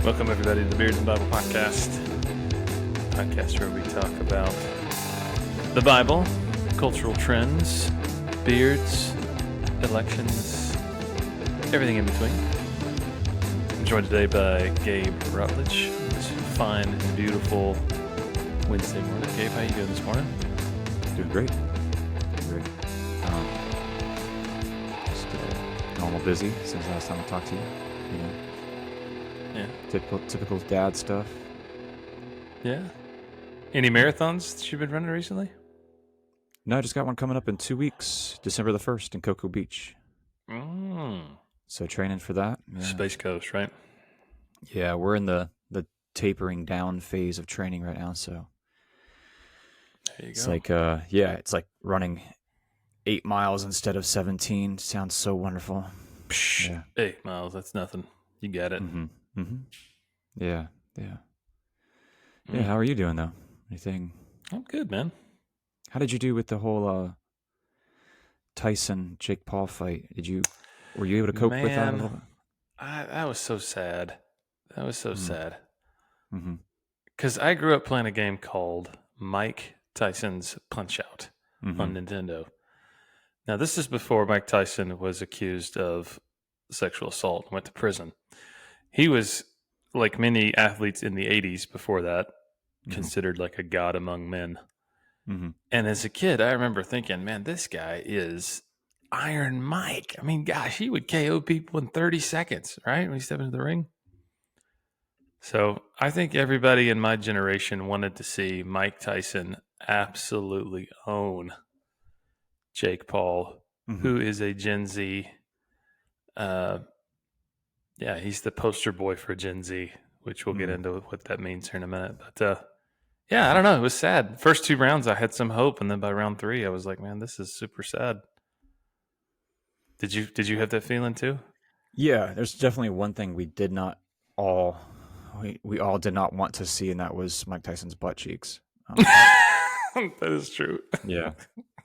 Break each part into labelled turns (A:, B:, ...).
A: Welcome, everybody, to the Beards and Bible Podcast. Podcast where we talk about the Bible, cultural trends, beards, elections, everything in between. I'm joined today by Gabe Rutledge. It's a fine and beautiful Wednesday morning. Gabe, how you doing this morning?
B: Doing great. Just normal busy since last time I talked to you. You know,
A: Yeah.
B: typical dad stuff.
A: Yeah. Any marathons that you've been running recently?
B: No, I just got one coming up in 2 weeks, December the 1st in Cocoa Beach. So training for that. Yeah.
A: Space Coast, right?
B: Yeah, we're in the tapering down phase of training right now. So
A: There you
B: it's
A: go.
B: like, it's like running 8 miles instead of 17. Sounds so wonderful.
A: Psh,
B: Yeah.
A: 8 miles, that's nothing. You got it.
B: Yeah. Yeah, how are you doing though? Anything?
A: I'm good, man.
B: How did you do with the whole Tyson Jake Paul fight? Were you able to cope with that a little bit?
A: That was so sad. That was so sad.
B: Mm-hmm.
A: Because I grew up playing a game called Mike Tyson's Punch-Out on Nintendo. Now, this is before Mike Tyson was accused of sexual assault and went to prison. He was, like many athletes in the 80s before that, considered like a god among men.
B: Mm-hmm.
A: And as a kid, I remember thinking, man, this guy is Iron Mike. I mean, gosh, he would KO people in 30 seconds, right? When he stepped into the ring. So I think everybody in my generation wanted to see Mike Tyson absolutely own Jake Paul, who is a Gen Z. He's the poster boy for Gen Z, which we'll get into what that means here in a minute. But I don't know. It was sad. First 2 rounds, I had some hope, and then by round 3, I was like, man, this is super sad. Did you have that feeling too?
B: Yeah, there's definitely one thing we all did not want to see, and that was Mike Tyson's butt cheeks.
A: That is true.
B: Yeah,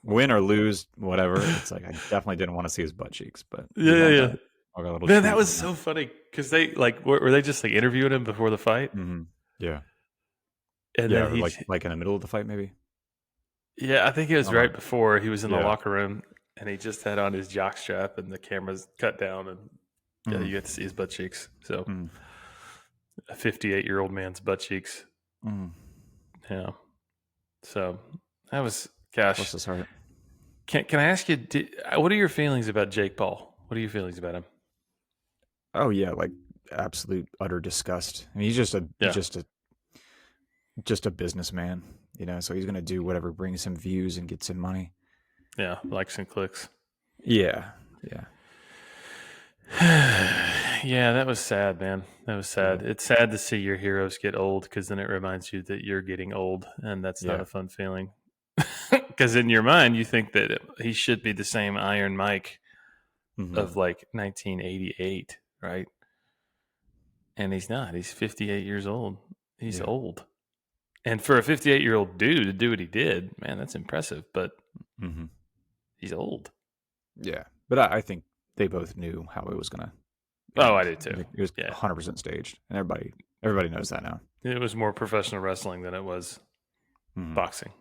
B: win or lose, whatever. It's like I definitely didn't want to see his butt cheeks, but
A: Yeah.
B: I got a little
A: Man,
B: treat
A: that was
B: from
A: so funny because they were they just like interviewing him before the fight?
B: Yeah,
A: And
B: yeah,
A: then
B: or like in the middle of the fight, maybe.
A: Yeah, I think it was right before he was in the
B: Yeah.
A: locker room, and he just had on his jock strap, and the camera's cut down, and you get to see his butt cheeks. So, a 58-year-old man's butt cheeks. Yeah. So that was, gosh.
B: Bless his heart.
A: Can I ask you, what are your feelings about Jake Paul? What are your feelings about him?
B: Oh yeah, like absolute utter disgust. I mean, he's just a businessman, you know. So he's gonna do whatever brings him views and gets him money.
A: Yeah, likes and clicks.
B: Yeah.
A: Yeah, that was sad, man. That was sad. It's sad to see your heroes get old because then it reminds you that you're getting old, and that's not a fun feeling. Because in your mind, you think that he should be the same Iron Mike of like 1988, right? And he's not. He's 58 years old. He's old. And for a 58-year-old dude to do what he did, man, that's impressive. But he's old.
B: Yeah, but I think they both knew how it was gonna.
A: Oh, I did too.
B: It was 100% staged, and everybody knows that now.
A: It was more professional wrestling than it was boxing.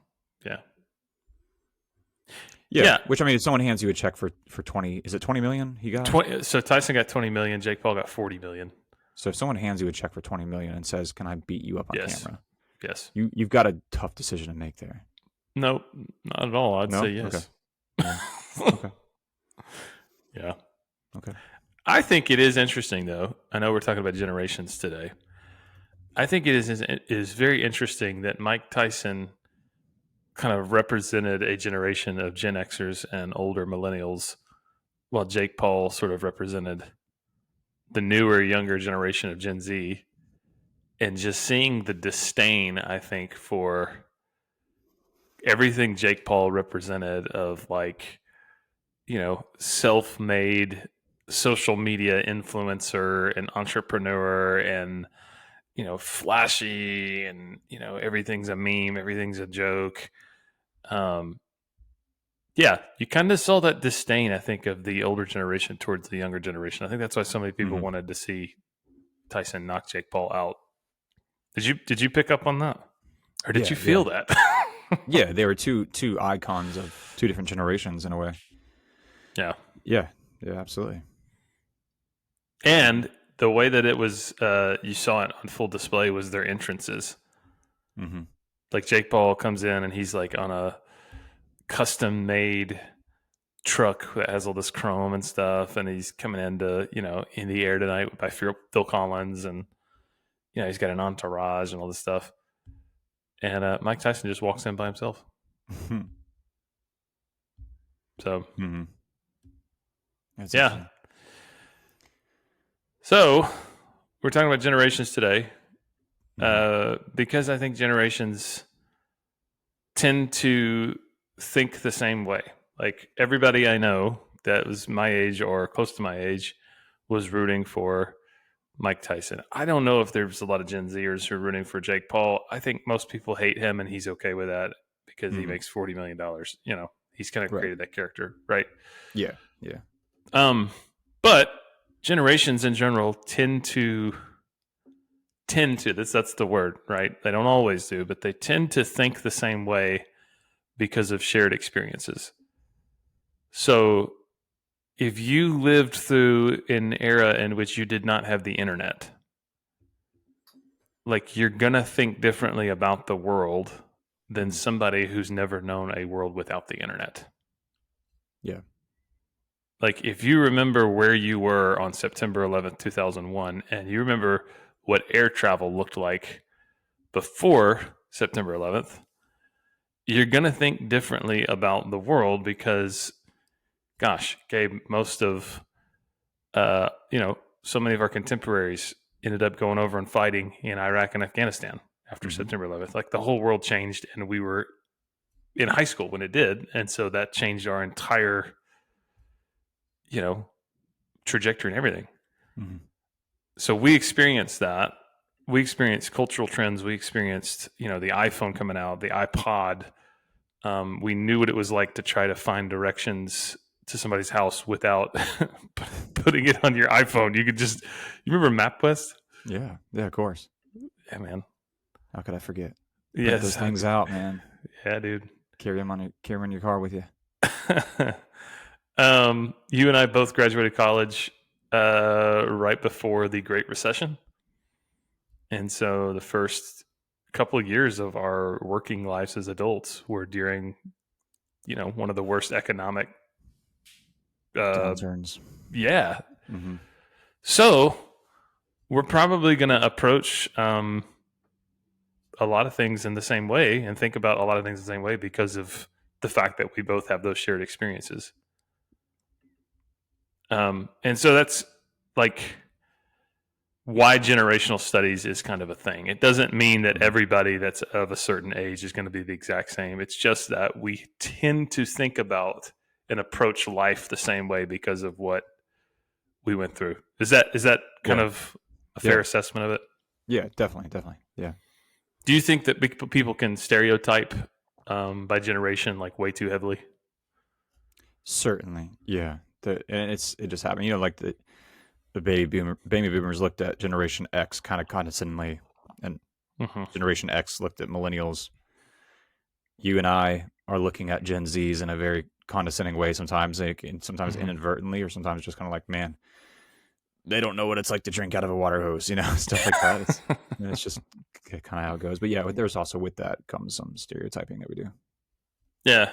A: Yeah.
B: Which, I mean, if someone hands you a check for 20, is it 20 million he got?
A: 20, so Tyson got 20 million. Jake Paul got 40 million.
B: So if someone hands you a check for 20 million and says, "Can I beat you up on camera?"
A: Yes.
B: You've got a tough decision to make there.
A: Nope, not at all. I'd say yes.
B: Okay. Okay.
A: Yeah.
B: Okay.
A: I think it is interesting, though. I know we're talking about generations today. I think it is very interesting that Mike Tyson kind of represented a generation of Gen Xers and older millennials, while Jake Paul sort of represented the newer, younger generation of Gen Z. And just seeing the disdain, I think, for everything Jake Paul represented of, like, you know, self-made social media influencer and entrepreneur and, you know, flashy and, you know, everything's a meme, everything's a joke. You kind of saw that disdain, I think, of the older generation towards the younger generation. I think that's why so many people wanted to see Tyson knocked Jake Paul out. Did you pick up on that, or did you
B: Yeah.
A: feel that?
B: Yeah, they were two icons of two different generations in a way.
A: Yeah.
B: Yeah, absolutely.
A: And the way that it was, you saw it on full display was their entrances.
B: Mm-hmm.
A: Like Jake Paul comes in and he's like on a custom made truck that has all this chrome and stuff, and he's coming into, In the Air Tonight by Phil Collins, and he's got an entourage and all this stuff. And Mike Tyson just walks in by himself. So,
B: That's
A: yeah. So, we're talking about generations today, because I think generations tend to think the same way. Like everybody I know that was my age or close to my age was rooting for Mike Tyson. I don't know if there's a lot of Gen Zers who are rooting for Jake Paul. I think most people hate him, and he's okay with that because he makes $40 million. He's kind of created that character, right?
B: Yeah.
A: But generations in general tend to that's the word, right? They don't always do, but they tend to think the same way because of shared experiences. So if you lived through an era in which you did not have the internet, like you're going to think differently about the world than somebody who's never known a world without the internet.
B: Yeah.
A: Like if you remember where you were on September 11th, 2001, and you remember what air travel looked like before September 11th, you're going to think differently about the world because, gosh, Gabe, most of, so many of our contemporaries ended up going over and fighting in Iraq and Afghanistan after September 11th. Like the whole world changed, and we were in high school when it did. And so that changed our entire, trajectory and everything. So we experienced that. We experienced cultural trends. We experienced, the iPhone coming out, the iPod. We knew what it was like to try to find directions to somebody's house without putting it on your iPhone. You remember MapQuest?
B: Yeah, of course.
A: Yeah, man.
B: How could I forget?
A: Yes,
B: print those things out, man.
A: Yeah, dude.
B: Carry them in your car with you.
A: You and I both graduated college right before the Great Recession. And so the first couple of years of our working lives as adults were during, one of the worst economic
B: downturns.
A: Yeah. So we're probably going to approach a lot of things in the same way and think about a lot of things the same way because of the fact that we both have those shared experiences. And so that's like why generational studies is kind of a thing. It doesn't mean that everybody that's of a certain age is going to be the exact same. It's just that we tend to think about and approach life the same way because of what we went through. Is that kind of a fair assessment of it?
B: Yeah, definitely. Yeah.
A: Do you think that people can stereotype by generation like way too heavily?
B: Certainly, yeah. And it just happened. Like the baby boomers looked at Generation X kind of condescendingly, and Generation X looked at millennials. You and I are looking at Gen Zs in a very condescending way sometimes, and sometimes inadvertently, or sometimes just kind of like, man, they don't know what it's like to drink out of a water hose, stuff like that. It's just kind of how it goes. But yeah, there's also with that comes some stereotyping that we do.
A: Yeah.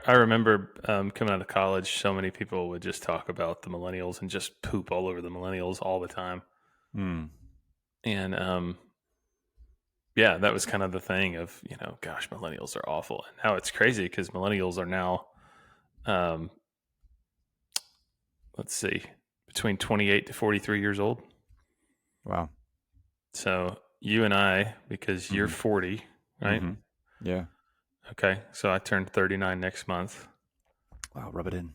A: I remember coming out of college, so many people would just talk about the millennials and just poop all over the millennials all the time. And yeah, that was kind of the thing of, gosh, millennials are awful. And now it's crazy because millennials are now, let's see, between 28 to 43 years old.
B: Wow.
A: So you and I, because you're 40, right?
B: Yeah.
A: Okay. So I turned 39 next month.
B: Wow. Rub it in.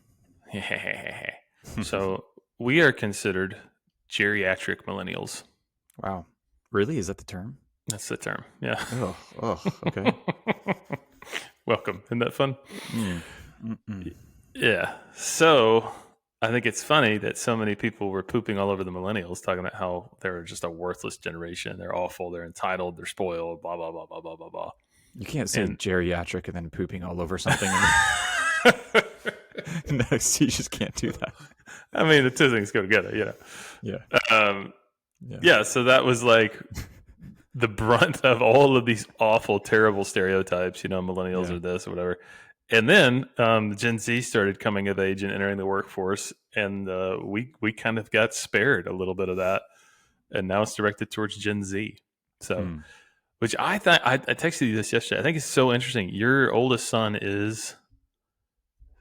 A: So we are considered geriatric millennials.
B: Wow. Really? Is that the term?
A: That's the term. Yeah.
B: Oh, okay.
A: Welcome. Isn't that fun? Yeah. So I think it's funny that so many people were pooping all over the millennials, talking about how they're just a worthless generation. They're awful. They're entitled. They're spoiled. Blah blah blah blah blah blah blah.
B: You can't say
A: And
B: geriatric and then pooping all over something. Next, you just can't do that.
A: I mean, the two things go together, you know.
B: Yeah. Yeah.
A: Yeah. So that was like the brunt of all of these awful, terrible stereotypes. You know, millennials
B: Yeah.
A: are this or whatever. And then Gen Z started coming of age and entering the workforce, and we kind of got spared a little bit of that, and now it's directed towards Gen Z. So, which I thought I texted you this yesterday. I think it's so interesting. Your oldest son is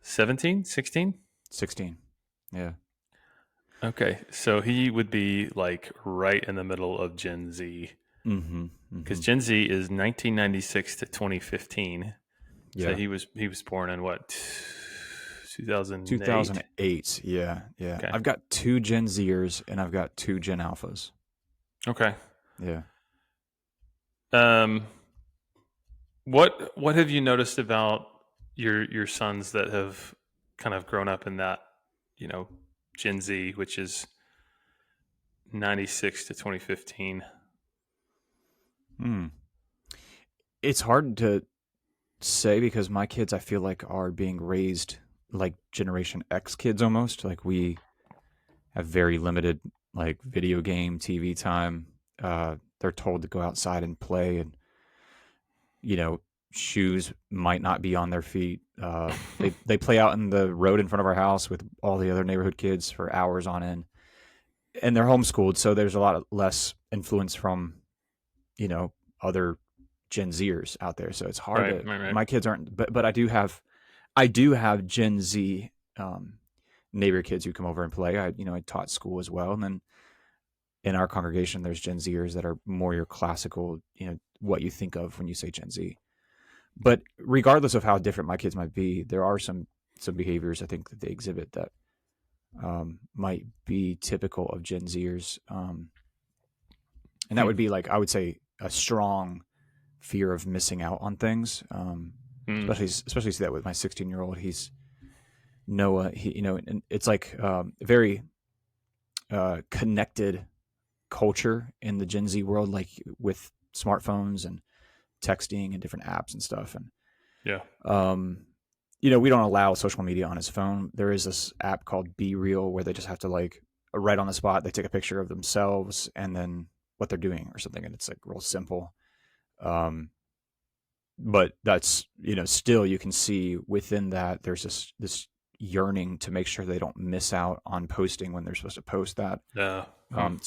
A: 17, 16?
B: 16. Yeah.
A: Okay, so he would be like right in the middle of Gen Z, because Gen Z is 1996 to 2015.
B: Yeah.
A: So he was born in what, 2008?
B: 2008. Yeah. Yeah.
A: Okay.
B: I've got 2 Gen Zers and I've got 2 Gen Alphas.
A: Okay.
B: Yeah.
A: What have you noticed about your sons that have kind of grown up in that, you know, Gen Z, which is 96 to 2015?
B: It's hard to say because my kids, I feel like, are being raised like Generation X kids almost. Like we have very limited like video game, TV time. They're told to go outside and play, and shoes might not be on their feet. They play out in the road in front of our house with all the other neighborhood kids for hours on end, and they're homeschooled, so there's a lot of less influence from other Gen Zers out there. So it's hard
A: Right.
B: My kids aren't, but I do have Gen Z neighbor kids who come over and play. I taught school as well, and then in our congregation, there's Gen Zers that are more your classical, what you think of when you say Gen Z. But regardless of how different my kids might be, there are some behaviors I think that they exhibit that might be typical of Gen Zers, and that would be like, I would say, a strong fear of missing out on things. Especially see that with my 16-year-old. He's Noah. And it's like very connected culture in the Gen Z world, like with smartphones and texting and different apps and stuff. And we don't allow social media on his phone. There is this app called Be Real where they just have to, like, right on the spot, they take a picture of themselves and then what they're doing or something, and it's like real simple. But that's, still you can see within that there's this yearning to make sure they don't miss out on posting when they're supposed to post that. So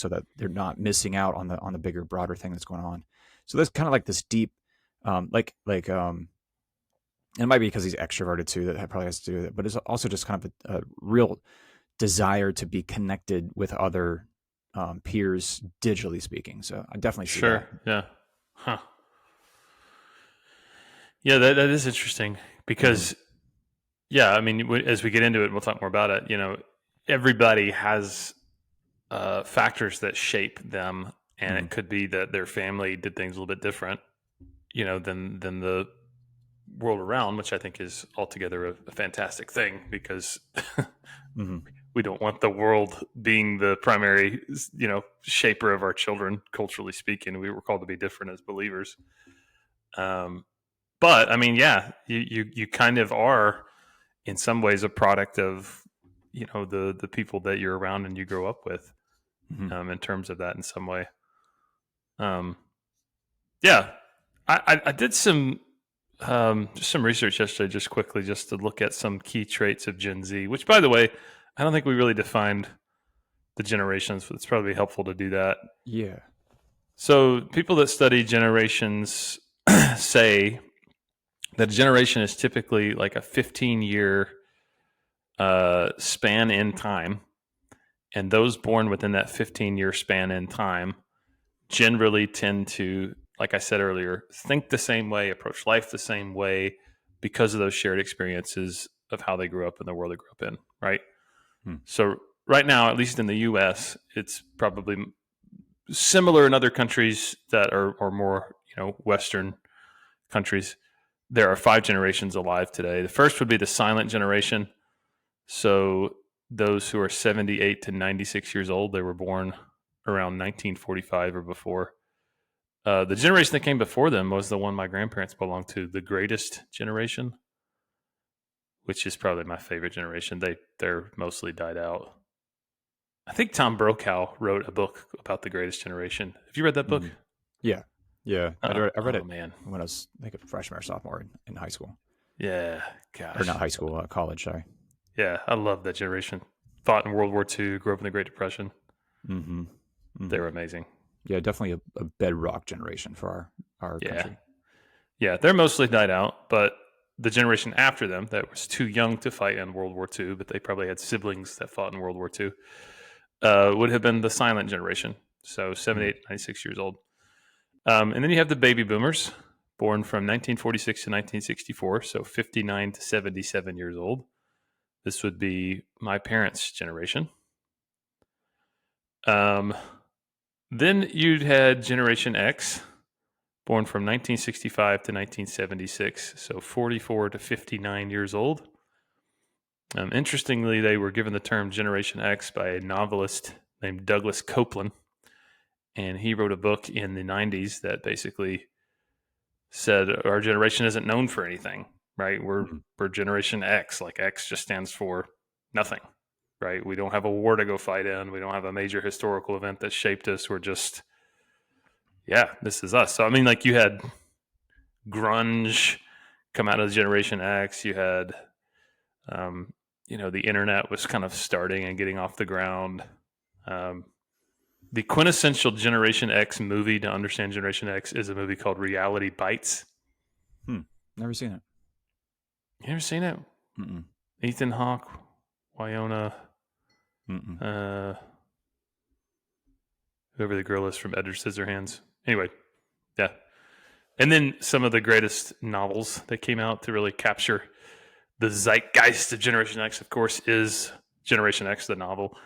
B: that they're not missing out on the bigger, broader thing that's going on. So there's kind of like this deep, and it might be because he's extroverted too, that probably has to do with it, but it's also just kind of a real desire to be connected with other peers, digitally speaking. So I definitely see that.
A: Yeah. Huh. Yeah, that is interesting because, I mean, as we get into it, we'll talk more about it. Everybody has factors that shape them, and it could be that their family did things a little bit different, than the world around, which I think is altogether a fantastic thing, because we don't want the world being the primary, shaper of our children, culturally speaking. We were called to be different as believers. But I mean, you kind of are in some ways a product of, the people that you're around and you grow up with, in terms of that in some way. I did some research yesterday, just quickly, just to look at some key traits of Gen Z, which, by the way, I don't think we really defined the generations, but it's probably helpful to do that.
B: Yeah.
A: So people that study generations say that a generation is typically like a 15-year span in time. And those born within that 15-year span in time generally tend to, like I said earlier, think the same way, approach life the same way, because of those shared experiences of how they grew up in the world they grew up in, right? So right now, at least in the U.S., it's probably similar in other countries that are more, Western countries. There are 5 generations alive today. The first would be the Silent Generation. So those who are 78 to 96 years old, they were born around 1945 or before. The generation that came before them was the one my grandparents belonged to, the greatest generation, which is probably my favorite generation. They're mostly died out. I think Tom Brokaw wrote a book about the greatest generation. Have you read that book?
B: Mm. Yeah, yeah. I read
A: Oh
B: it
A: man,
B: when I was like a freshman or sophomore in high school,
A: yeah,
B: or not
A: gosh,
B: high school, college. Sorry.
A: yeah, I love that generation. Fought in World War II, grew up in the Great Depression.
B: Mm-hmm.
A: They
B: Mm-hmm.
A: were amazing.
B: Yeah, definitely a bedrock generation for our
A: Yeah,
B: country.
A: yeah, they're mostly died out, but the generation after them that was too young to fight in World War II, but they probably had siblings that fought in World War II, would have been the silent generation. So
B: Mm.
A: 78, 96 years old. And then you have the baby boomers, born from 1946 to 1964, so 59 to 77 years old. This would be my parents' generation. Um, then you'd had Generation X, born from 1965 to 1976, so 44 to 59 years old. Interestingly, they were given the term Generation X by a novelist named Douglas Copeland, and he wrote a book in the 90s that basically said our generation isn't known for anything, right?
B: Mm.
A: We're Generation X, like X just stands for nothing, right? We don't have a war to go fight in. We don't have a major historical event that shaped us. We're just, yeah, this is us. So I mean, like you had grunge come out of Generation X. You had, um, the internet was kind of starting and getting off the ground. Um, the quintessential Generation X movie to understand Generation X is a movie called Reality Bites.
B: Hmm. Never seen it.
A: You ever seen it?
B: Mm-mm.
A: Ethan Hawke, Wyona,
B: Mm-mm.
A: uh, whoever the girl is from Edward Scissorhands. Anyway, yeah. And then some of the greatest novels that came out to really capture the zeitgeist of Generation X, of course, is Generation X, the novel,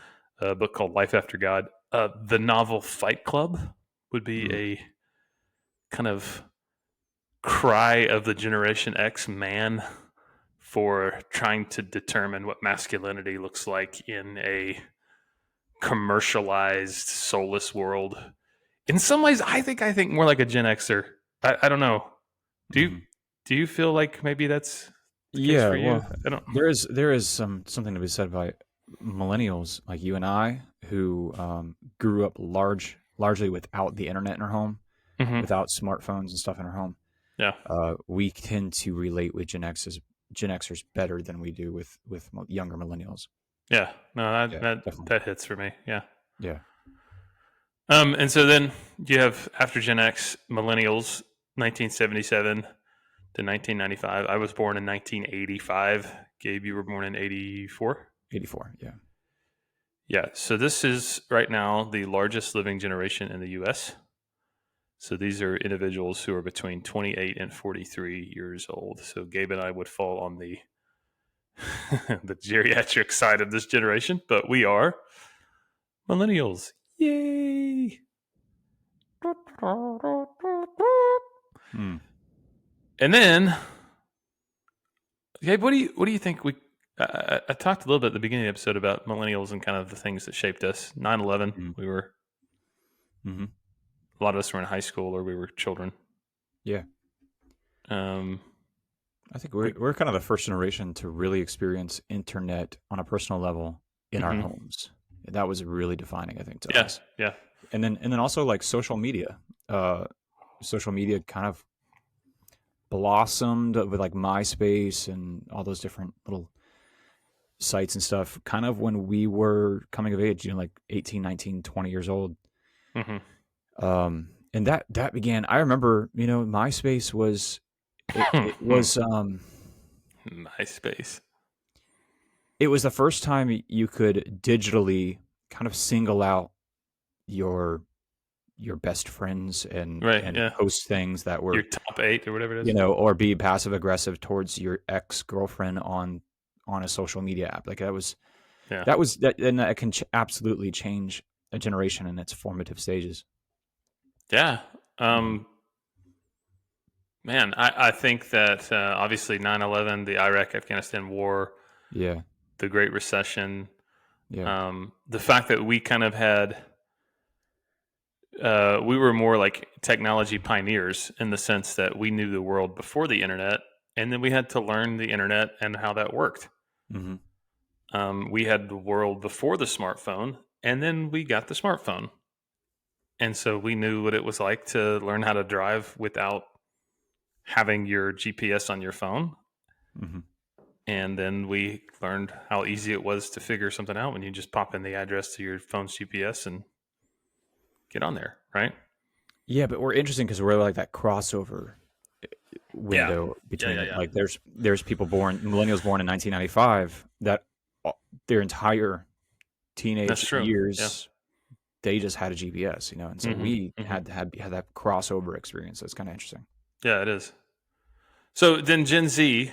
A: a book called Life After God. The novel Fight Club would be
B: Mm.
A: a kind of cry of the Generation X man for trying to determine what masculinity looks like in a commercialized, soulless world. In some ways, I think more like a Gen Xer. I don't know. Do you
B: Mm-hmm.
A: do you feel like maybe that's the case
B: Yeah,
A: for you?
B: well,
A: I don't.
B: there is something to be said by millennials like you and I who grew up largely without the internet in our home,
A: Hmm.
B: without smartphones and stuff in our home.
A: Yeah,
B: We tend to relate with Gen Xers better than we do with younger millennials.
A: yeah. No, that
B: Yeah,
A: that
B: definitely.
A: that hits for me. Yeah.
B: Yeah.
A: And so then you have after Gen X, millennials, 1977 to 1995. I was born in 1985. Gabe, you were born in 84.
B: 84. Yeah.
A: Yeah. So this is right now the largest living generation in the U.S. So these are individuals who are between 28 and 43 years old. So Gabe and I would fall on the the geriatric side of this generation, but we are millennials. Yay!
B: Hmm.
A: And then, Gabe, what do you think we? I talked a little bit at the beginning of the episode about millennials and kind of the things that shaped us. 9/11,
B: Mm-hmm.
A: we were
B: Mm-hmm.
A: a lot of us were in high school or we were children.
B: Yeah.
A: Um,
B: I think
A: we,
B: we're kind of the first generation to really experience internet on a personal level in our
A: mhm.
B: homes. That was really defining, I think, to
A: Yeah,
B: us.
A: yeah,
B: And then also like social media. Uh, Social media kind of blossomed with like MySpace and all those different little sites and stuff kind of when we were coming of age, like 18, 19, 20 years old.
A: hmm
B: And that began, I remember, MySpace was it was
A: MySpace.
B: it was the first time you could digitally kind of single out your your best friends
A: Right,
B: and
A: yeah.
B: post things that
A: Your
B: were,
A: top 8 or whatever it is.
B: or be passive aggressive towards your ex-girlfriend on a social media app. Like
A: Yeah.
B: that and that can absolutely change a generation in its formative stages.
A: Yeah.
B: Hmm.
A: Um, man, I think that obviously 9/11, the Iraq Afghanistan war,
B: Yeah.
A: the Great Recession,
B: Yeah.
A: The fact that we kind of had, we were more like technology pioneers in the sense that we knew the world before the internet, and then we had to learn the internet and how that worked.
B: Mm-hmm.
A: We had the world before the smartphone, and then we got the smartphone. And so we knew what it was like to learn how to drive without having your GPS on your phone.
B: Mm-hmm.
A: And then we learned how easy it was to figure something out when you just pop in the address to your phone's GPS and get on there, right?
B: Yeah, but we're interesting because we're like that crossover
A: Yeah.
B: window
A: Yeah,
B: between
A: yeah,
B: it.
A: yeah.
B: Like there's people born millennials born in 1995 that their entire
A: That's
B: teenage
A: true. Yeah.
B: years they just had a GPS, and so
A: Mm-hmm.
B: we
A: Mm-hmm.
B: had that crossover experience. So it's kind of interesting.
A: Yeah, it is. So then Gen Z,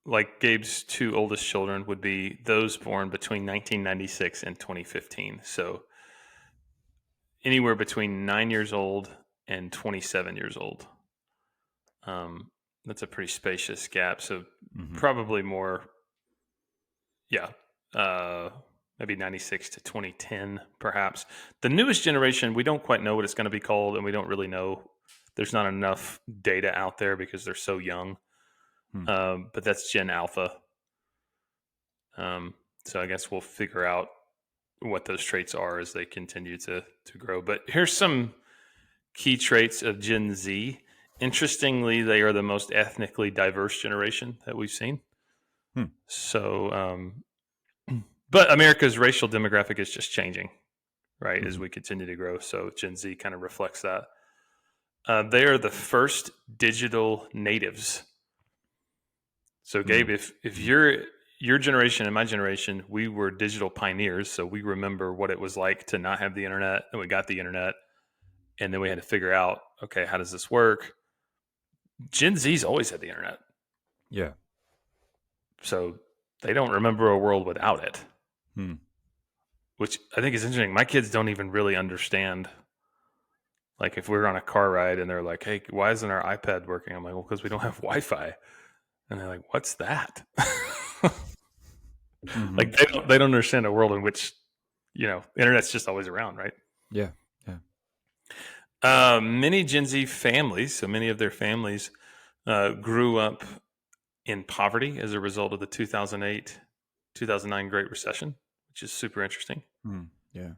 A: like Gabe's two oldest children, would be those born between 1996 and 2015. So anywhere between 9 years old and 27 years old. That's a pretty spacious gap. So
B: Mm-hmm.
A: probably more, yeah, maybe 96 to 2010, perhaps. The newest generation, we don't quite know what it's going to be called, and we don't really know. There's not enough data out there because they're so young.
B: Hmm.
A: But that's Gen Alpha. So I guess we'll figure out what those traits are as they continue to grow. But here's some key traits of Gen Z. Interestingly, they are the most ethnically diverse generation that we've seen.
B: Hmm.
A: So, but America's racial demographic is just changing, right, as
B: Mm-hmm.
A: we continue to grow. So Gen Z kind of reflects that. They are the first digital natives. So,
B: Hmm.
A: Gabe, if your generation and my generation, we were digital pioneers, so we remember what it was like to not have the internet, and we got the internet, and then we had to figure out, okay, how does this work? Gen Z's always had the internet,
B: Yeah.
A: so they don't remember a world without it,
B: Hmm.
A: which I think is interesting. My kids don't even really understand. Like if we're on a car ride and they're like, "Hey, why isn't our iPad working?" I'm like, "Well, because we don't have Wi-Fi." And they're like, "What's that?"
B: Mm-hmm.
A: Like they don't understand a world in which internet's just always around, right?
B: Yeah. Yeah.
A: Many Gen Z families, so many of their families, grew up in poverty as a result of the 2008, 2009 Great Recession, which is super interesting.
B: Hmm. Yeah.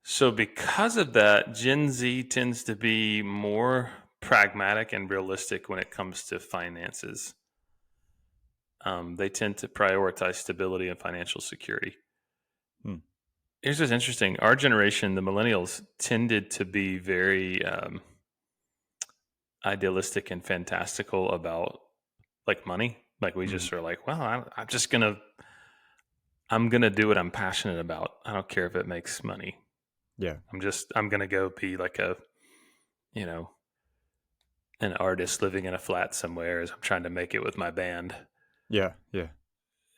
A: So, because of that, Gen Z tends to be more pragmatic and realistic when it comes to finances. They tend to prioritize stability and financial security.
B: Hmm.
A: Here's what's interesting. Our generation, the millennials, tended to be very idealistic and fantastical about like money. Like we
B: Hmm.
A: just are like, well, I'm gonna do what I'm passionate about. I don't care if it makes money.
B: Yeah.
A: I'm gonna go be like you know, an artist living in a flat somewhere as I'm trying to make it with my band.
B: Yeah. Yeah.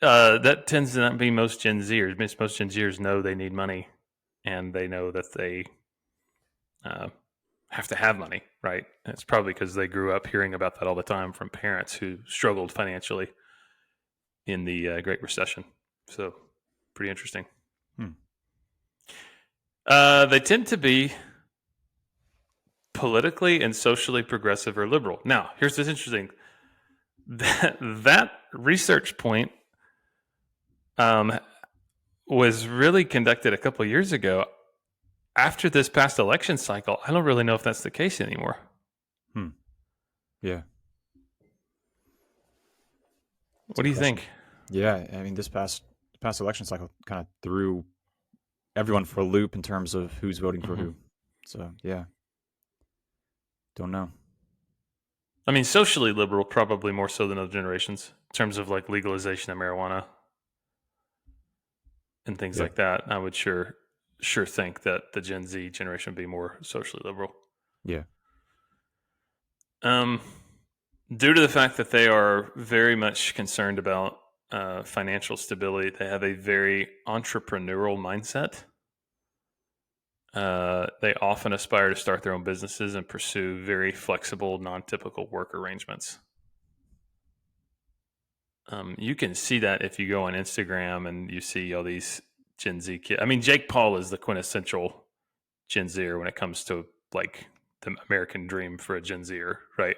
A: That tends to not be most Gen Zers. Most Gen Zers know they need money, and they know that they uh, have to have money, right? And it's probably because they grew up hearing about that all the time from parents who struggled financially in the Great Recession. So, pretty interesting.
B: Hmm.
A: They tend to be politically and socially progressive or liberal. Now, here's what's interesting. That research point um, was really conducted a couple of years ago. After this past election cycle, I don't really know if that's the case anymore.
B: Hmm. Yeah. It's
A: What
B: a
A: do you
B: question.
A: think?
B: Yeah. I mean, this past election cycle kind of threw everyone for a loop in terms of who's voting for
A: Mm-hmm.
B: who. So yeah, don't know.
A: I mean, socially liberal, probably more so than other generations in terms of like legalization of marijuana and things
B: Yeah.
A: like that. I would sure think that the Gen Z generation would be more socially liberal.
B: Yeah.
A: Um, due to the fact that they are very much concerned about financial stability, they have a very entrepreneurial mindset. They often aspire to start their own businesses and pursue very flexible, non-typical work arrangements. You can see that if you go on Instagram and you see all these Gen Z kid. I mean, Jake Paul is the quintessential Gen Zer when it comes to like the American dream for a Gen Zer, right?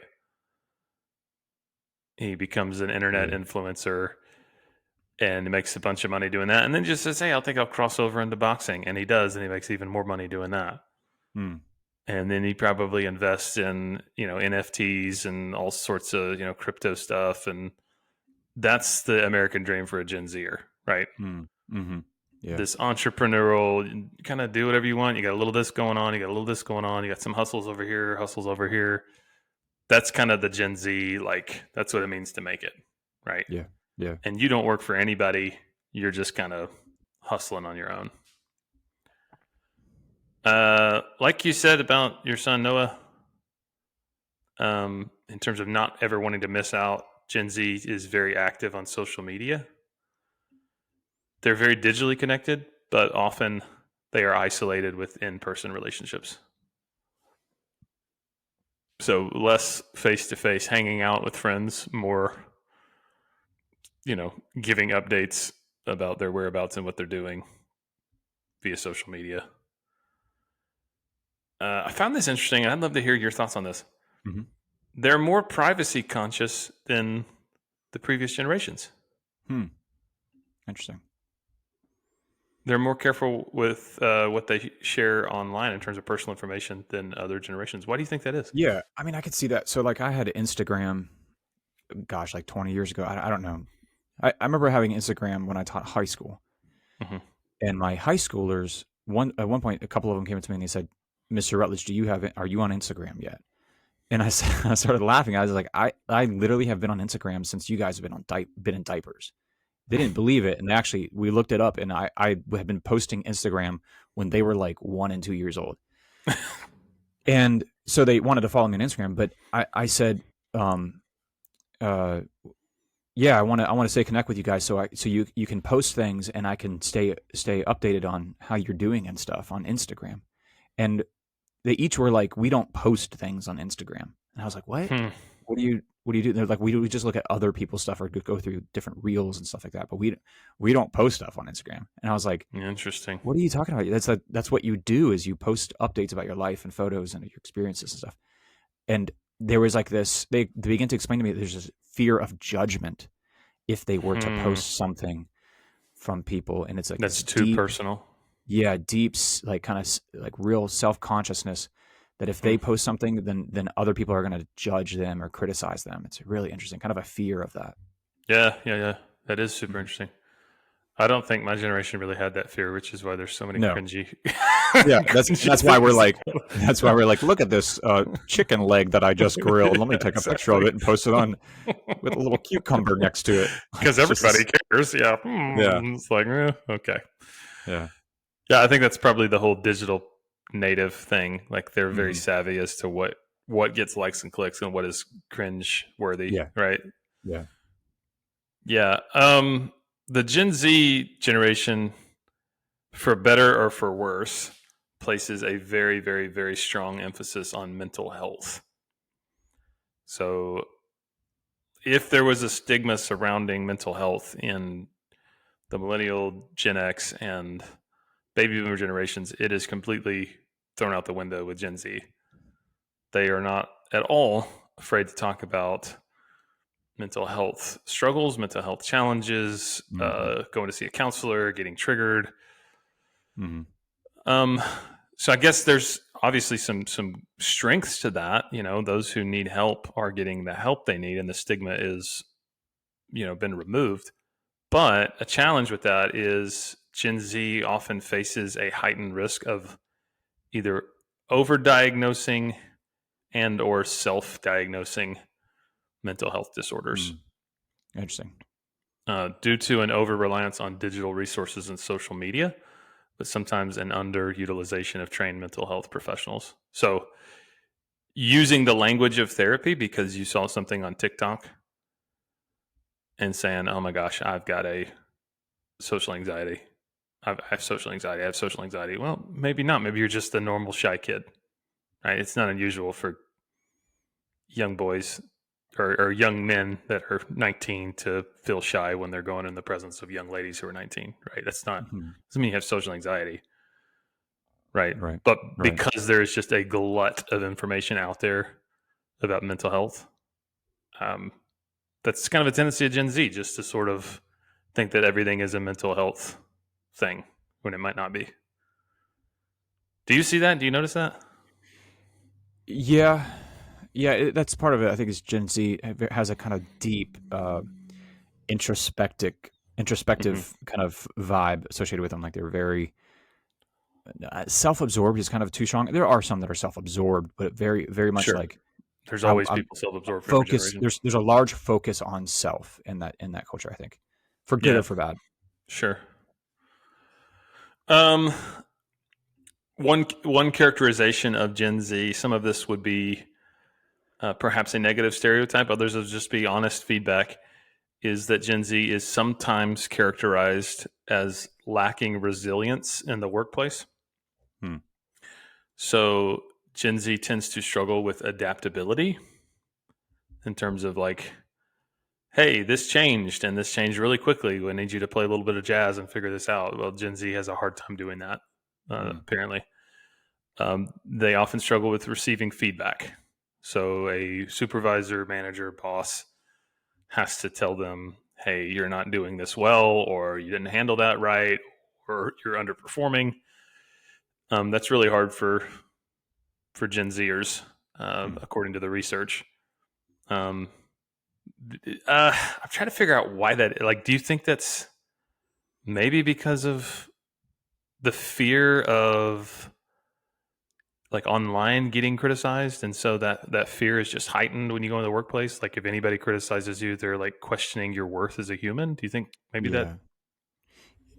A: He becomes an internet
B: Yeah.
A: influencer and he makes a bunch of money doing that, and then just says, "Hey, I think I'll cross over into boxing," and he does, and he makes even more money doing that.
B: Hmm.
A: And then he probably invests in NFTs and all sorts of crypto stuff, and that's the American dream for a Gen Zer, right?
B: Hmm. Mm-hmm. Yeah.
A: This entrepreneurial, kind of do whatever you want. You got a little this going on, you got a little this going on, you got some hustles over here, hustles over here. That's kind of the Gen Z, like that's what it means to make it, right?
B: Yeah. Yeah.
A: And you don't work for anybody. You're just kind of hustling on your own. Like you said about your son Noah, in terms of not ever wanting to miss out, Gen Z is very active on social media. They're very digitally connected, but often they are isolated with in-person relationships. So less face-to-face hanging out with friends, more, giving updates about their whereabouts and what they're doing via social media. I found this interesting, and I'd love to hear your thoughts on this.
B: Mm-hmm.
A: They're more privacy conscious than the previous generations.
B: Interesting.
A: They're more careful with what they share online in terms of personal information than other generations. Why do you think that is?
B: Yeah. I mean, I could see that. So, like, I had Instagram, gosh, like 20 years ago. I don't know. I remember having Instagram when I taught high school.
A: Mm-hmm.
B: And my high schoolers, at one point, a couple of them came up to me and they said, "Mr. Rutledge, do you have it? Are you on Instagram yet?" And I started laughing. I was like, I literally have been on Instagram since you guys have been in diapers. They didn't believe it, and actually, we looked it up, and I have been posting Instagram when they were like 1 and 2 years old, and so they wanted to follow me on Instagram. But I said, uh, yeah, I want to stay connect with you guys, so you can post things, and I can stay updated on how you're doing and stuff on Instagram. And they each were like, "We don't post things on Instagram." And I was like, "What? What do you do?" And they're like, "We just look at other people's stuff or go through different reels and stuff like that, but we don't post stuff on Instagram." And I was like,
A: Interesting.
B: "What are you talking about? That's what you do, is you post updates about your life and photos and your experiences and stuff." And there was like this, they began to explain to me that there's this fear of judgment if they were to post something from people, and it's like
A: That's
B: this
A: too
B: deep,
A: personal.
B: yeah, deep, like kind of like real self-consciousness that if they post something, then other people are going to judge them or criticize them. It's really interesting, kind of a fear of that.
A: Yeah. That is super
B: Mhm.
A: interesting. I don't think my generation really had that fear, which is why there's so many
B: No,
A: cringy.
B: yeah,
A: cringy
B: that's why we're
A: things.
B: like, look at this chicken leg that I just grilled. Let me take a picture of
A: Exactly.
B: it and post it on with a little cucumber next to it.
A: Because
B: It's just
A: everybody
B: this,
A: cares. Yeah.
B: yeah,
A: It's like, okay.
B: yeah,
A: Yeah, I think that's probably the whole digital native thing. Like they're very
B: hmm,
A: savvy as to what gets likes and clicks and what is cringe worthy,
B: yeah,
A: right?
B: yeah,
A: Yeah. The Gen Z generation, for better or for worse, places a very, very, very strong emphasis on mental health. So if there was a stigma surrounding mental health in the millennial, Gen X, and baby boomer generations, it is completely thrown out the window with Gen Z. They are not at all afraid to talk about mental health struggles, mental health challenges,
B: hmm,
A: going to see a counselor, getting triggered.
B: hmm,
A: Um, so I guess there's obviously some strengths to that. Those who need help are getting the help they need, and the stigma is been removed. But a challenge with that is Gen Z often faces a heightened risk of either overdiagnosing and or self-diagnosing mental health disorders
B: hmm. Interesting.
A: due to an over-reliance on digital resources and social media, but sometimes an underutilization of trained mental health professionals. So using the language of therapy because you saw something on TikTok and saying, oh my gosh, I've got a social anxiety. I have social anxiety. I have social anxiety. Well, maybe not. Maybe you're just a normal shy kid, right? It's not unusual for young boys or young men that are 19 to feel shy when they're going in the presence of young ladies who are 19, right? That's not,
B: Mhm.
A: doesn't mean you have social anxiety, right?
B: Right.
A: But
B: Right.
A: because there's just a glut of information out there about mental health, um, that's kind of a tendency of Gen Z, just to sort of think that everything is a mental health thing when it might not be. Do you see that? Do you notice that?
B: Yeah. Yeah. That's part of it. I think is Gen Z has a kind of deep, introspective,
A: Hmm.
B: introspective kind of vibe associated with them. Like they're very self-absorbed is kind of too strong. There are some that are self-absorbed, but very, very much
A: Sure.
B: like
A: There's always
B: I'm
A: people self-absorbed for every
B: focus.
A: generation.
B: There's a large focus on self in that culture. I think, for good
A: Yeah,
B: or for bad.
A: sure. Um, one characterization of Gen Z. Some of this would be perhaps a negative stereotype. Others would just be honest feedback. Is that Gen Z is sometimes characterized as lacking resilience in the workplace.
B: Hmm.
A: So Gen Z tends to struggle with adaptability in terms of like, hey, this changed and this changed really quickly. We need you to play a little bit of jazz and figure this out. Well, Gen Z has a hard time doing that,
B: Hmm.
A: apparently. They often struggle with receiving feedback. So a supervisor, manager, boss has to tell them, hey, you're not doing this well, or you didn't handle that right, or you're underperforming. That's really hard for Gen Zers,
B: Hmm.
A: according to the research. Um, I'm trying to figure out why that. Like, do you think that's maybe because of the fear of like online getting criticized, and so that fear is just heightened when you go into the workplace? Like, if anybody criticizes you, they're like questioning your worth as a human. Do you think maybe that?
B: Yeah.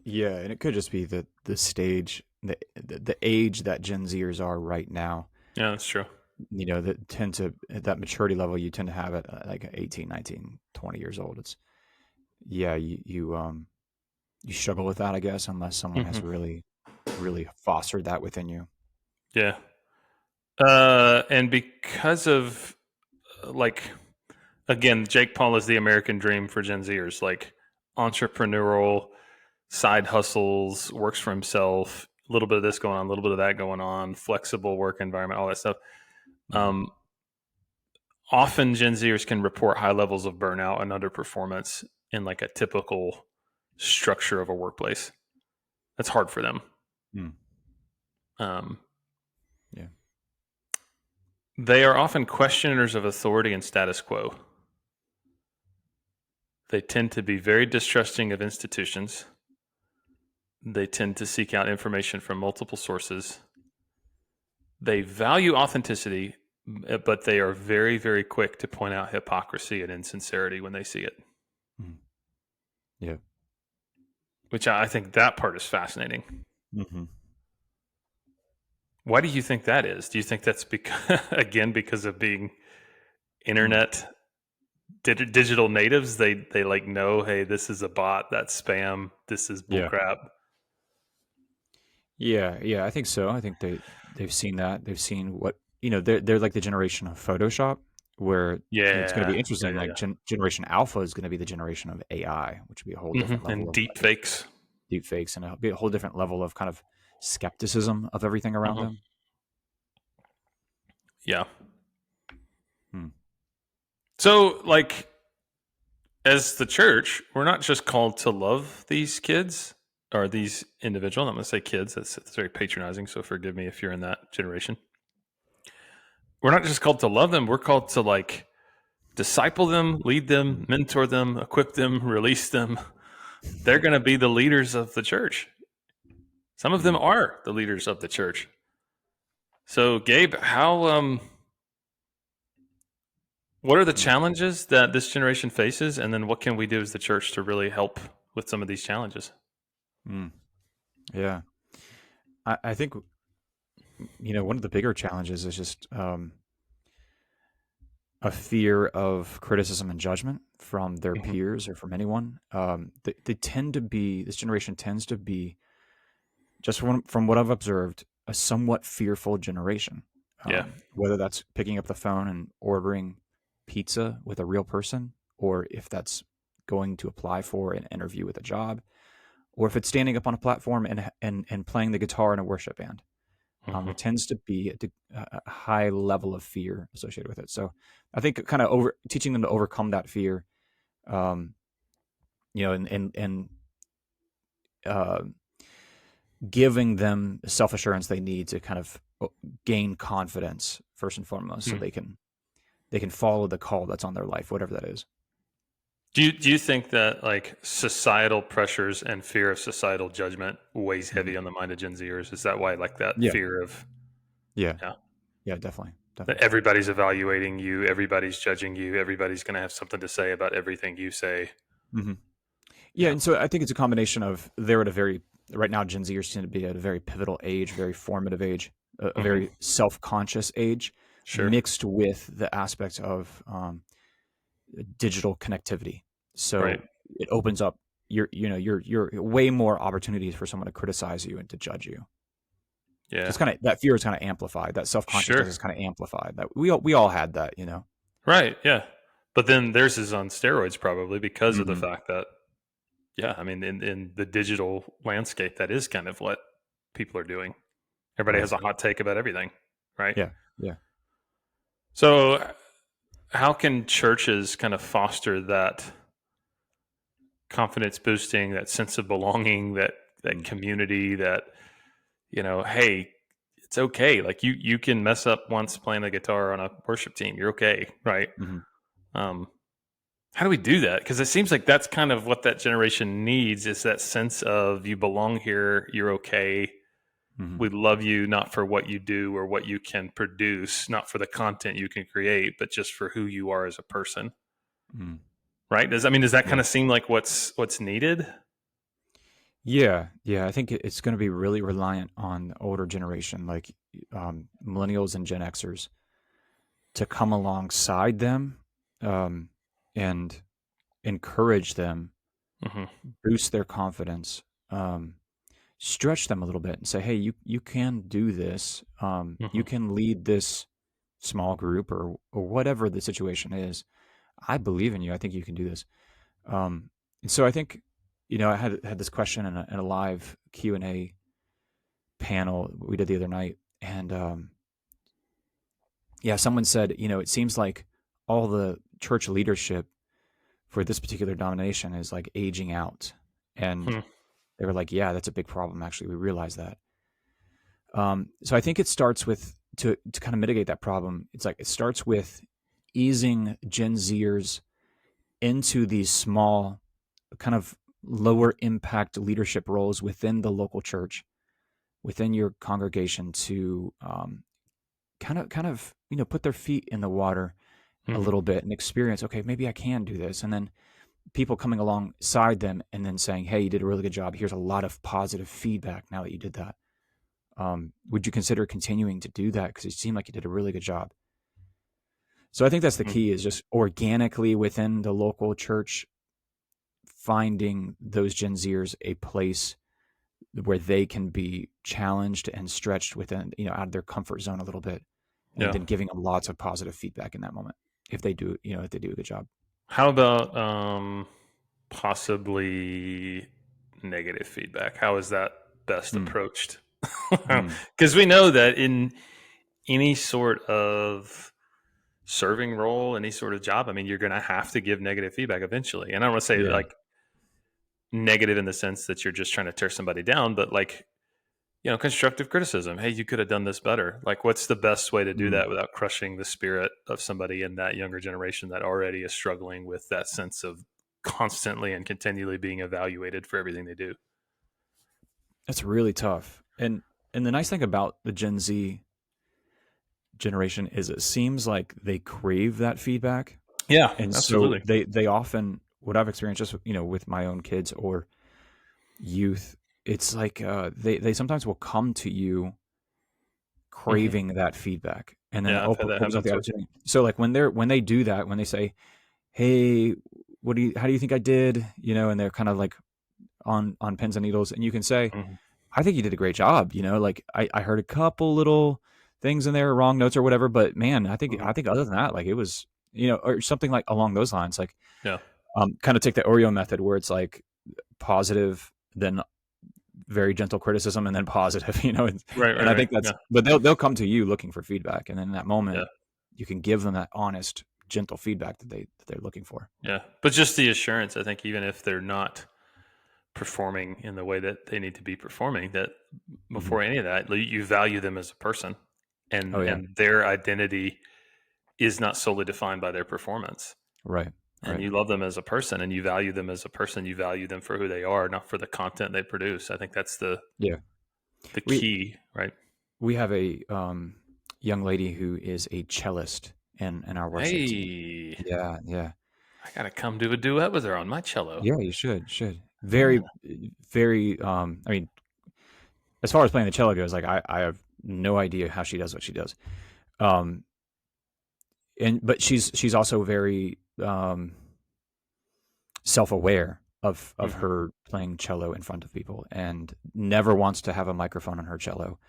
B: Yeah, and it could just be the stage, the age that Gen Zers are right now.
A: Yeah, that's true.
B: That tend to at that maturity level you tend to have at like 18, 19, 20 years old. It's yeah, you struggle with that, I guess, unless someone has
A: Hmm.
B: really, really fostered that within you.
A: Yeah. And because of like again, Jake Paul is the American dream for Gen Zers, like entrepreneurial side hustles, works for himself, a little bit of this going on, a little bit of that going on, flexible work environment, all that stuff.
B: Hmm.
A: Um, Often Gen Zers can report high levels of burnout and underperformance in like a typical structure of a workplace. That's hard for them.
B: Mm.
A: Um,
B: Yeah.
A: they are often questioners of authority and status quo. They tend to be very distrusting of institutions. They tend to seek out information from multiple sources. They value authenticity, but they are very, very quick to point out hypocrisy and insincerity when they see it,
B: Mm. Yeah.
A: which I think that part is fascinating.
B: Hmm.
A: Why do you think that is? Do you think that's because, again, because of being
B: Mm.
A: internet digital natives? They like know, hey, this is a bot, that's spam, this is
B: Yeah.
A: bullcrap.
B: Yeah. Yeah. I think so. I think they've seen that. They've seen what they're like the generation of Photoshop, where it's going to
A: Yeah,
B: be
A: yeah,
B: interesting. Like
A: yeah,
B: Generation Alpha is going to be the generation of AI, which would be a whole
A: yeah.
B: different level
A: And
B: of
A: deep fakes.
B: deep fakes, and it'll be a whole different level of kind of skepticism of everything around
A: Hmm.
B: them.
A: Yeah.
B: Hmm.
A: So, like, as the church, we're not just called to love these kids or these individuals. I'm going to say kids. That's very patronizing. So forgive me if you're in that generation. We're not just called to love them. We're called to like disciple them, lead them,
B: Hmm.
A: mentor them, equip them, release them. They're going to be the leaders of the church. Some of them
B: Hmm.
A: are the leaders of the church. So, Gabe, how what are the
B: Hmm.
A: challenges that this generation faces, and then what can we do as the church to really help with some of these challenges?
B: Hmm. Yeah, I think one of the bigger challenges is just a fear of criticism and judgment from their
A: Hmm.
B: peers or from anyone. They tend to be this generation tends to be just from what I've observed a somewhat fearful generation.
A: Yeah.
B: Whether that's picking up the phone and ordering pizza with a real person, or if that's going to apply for an interview with a job, or if it's standing up on a platform and playing the guitar in a worship band. There
A: Hmm.
B: tends to be a high level of fear associated with it. So I think kind of teaching them to overcome that fear, um, and uh, giving them the self assurance they need to kind of gain confidence first and foremost, so they can follow the call that's on their life, whatever that is.
A: Do you think that like societal pressures and fear of societal judgment weighs
B: Mm-hmm.
A: heavy on the mind of Gen Zers? Is that why like that
B: Yeah,
A: fear of
B: yeah,
A: yeah
B: yeah, definitely,
A: that
B: definitely.
A: everybody's evaluating you, everybody's judging you, everybody's going to have something to say about everything you say?
B: Mm-hmm. Yeah,
A: Yeah.
B: and so I think it's a combination of they're at a very right now Gen Zers seem to be at a very pivotal age, very formative age, a
A: Hmm.
B: very self conscious age,
A: Sure.
B: mixed with the aspect of digital connectivity.
A: Right.
B: So it opens up you're way more opportunities for someone to criticize you and to judge you. So
A: Yeah.
B: it's kind of that fear is kind of amplified. That self consciousness
A: Sure.
B: is kind of amplified. That we all had that, you know.
A: Right. Yeah. But then theirs is on steroids probably because of the
B: Hmm.
A: fact that yeah, I mean in the digital landscape that is kind of what people are doing. Everybody
B: Right.
A: has a hot take about everything, right?
B: Yeah. Yeah.
A: So how can churches kind of foster that confidence boosting, that sense of belonging, that
B: Mm-hmm.
A: community, that hey, it's okay. Like you can mess up once playing the guitar on a worship team. You're okay, right?
B: Mm-hmm.
A: Um, how do we do that? Because it seems like that's kind of what that generation needs is that sense of you belong here, you're okay.
B: Mm-hmm.
A: We love you not for what you do or what you can produce, not for the content you can create, but just for who you are as a person.
B: Mm-hmm.
A: Right? Does that kind
B: Yeah.
A: of seem like what's needed?
B: Yeah, yeah. I think it's going to be really reliant on the older generation, like millennials and Gen Xers, to come alongside them, and encourage them,
A: Hmm.
B: boost their confidence, stretch them a little bit, and say, "Hey, you can do this. You
A: Hmm.
B: can lead this small group, or whatever the situation is. I believe in you. I think you can do this." And so I think, I had this question in a live Q&A panel we did the other night, and yeah, someone said, it seems like all the church leadership for this particular denomination is like aging out, and
A: Hmm.
B: they were like, yeah, that's a big problem. Actually, we realize that. So I think it starts with to kind of mitigate that problem. It's like it starts with easing Gen Zers into these small, kind of lower impact leadership roles within the local church, within your congregation, to kind of put their feet in the water a
A: Hmm.
B: little bit and experience. Okay, maybe I can do this, and then people coming alongside them and then saying, "Hey, you did a really good job. Here's a lot of positive feedback now that you did that. Would you consider continuing to do that? Because it seemed like you did a really good job." So I think that's the
A: Hmm.
B: key, is just organically within the local church finding those Gen Zers a place where they can be challenged and stretched within, out of their comfort zone a little bit, and
A: Yeah.
B: then giving them lots of positive feedback in that moment if they do a good job.
A: How about possibly negative feedback? How is that best
B: Mm,
A: approached?
B: mm,
A: Because we know that in any sort of serving role, any sort of job, I mean, you're going to have to give negative feedback eventually. And I don't want to say
B: yeah.
A: like negative in the sense that you're just trying to tear somebody down, but like, constructive criticism. Hey, you could have done this better. Like, what's the best way to do
B: Mm.
A: that without crushing the spirit of somebody in that younger generation that already is struggling with that sense of constantly and continually being evaluated for everything they do?
B: That's really tough. And the nice thing about the Gen Z generation is it seems like they crave that feedback.
A: Yeah,
B: And so
A: absolutely.
B: they often, what I've experienced just, with my own kids or youth, it's like they sometimes will come to you
A: Hmm.
B: craving that feedback, and then it
A: Yeah, I've had that
B: opens up
A: happen
B: the
A: too.
B: opportunity. So like when they do that, when they say, "Hey, how do you think I did?" And they're kind of like on pins and needles, and you can say,
A: Hmm.
B: "I think you did a great job." Like I heard a couple little things in there, wrong notes or whatever, but man, I think
A: Hmm.
B: I think other than that, like or something like along those lines. Like,
A: Yeah.
B: kind of take the Oreo method where it's like positive, then very gentle criticism, and then positive.
A: Right.
B: And
A: Right.
B: I
A: Right.
B: think that's,
A: Yeah.
B: but they'll come to you looking for feedback, and then in that
A: Yeah.
B: moment, you can give them that honest, gentle feedback that they're looking for.
A: Yeah. But just the assurance, I think, even if they're not performing in the way that they need to be performing, that
B: Hmm.
A: before any of that, you value them as a person,
B: Oh yeah,
A: and their identity is not solely defined by their performance.
B: right,
A: And
B: right.
A: you love them as a person, and you value them as a person. You value them for who they are, not for the content they produce. I think that's
B: Yeah,
A: the
B: we
A: key, right?
B: we have a young lady who is a cellist in our worship team.
A: Hey,
B: Yeah, yeah,
A: I gotta come do a duet with her on my cello.
B: yeah. You should.
A: Yeah.
B: Very, very. I mean, as far as playing the cello goes, like I have no idea how she does what she does. Um, but she's also very self-aware of
A: Hmm.
B: her playing cello in front of people, and never wants to have a microphone on her cello.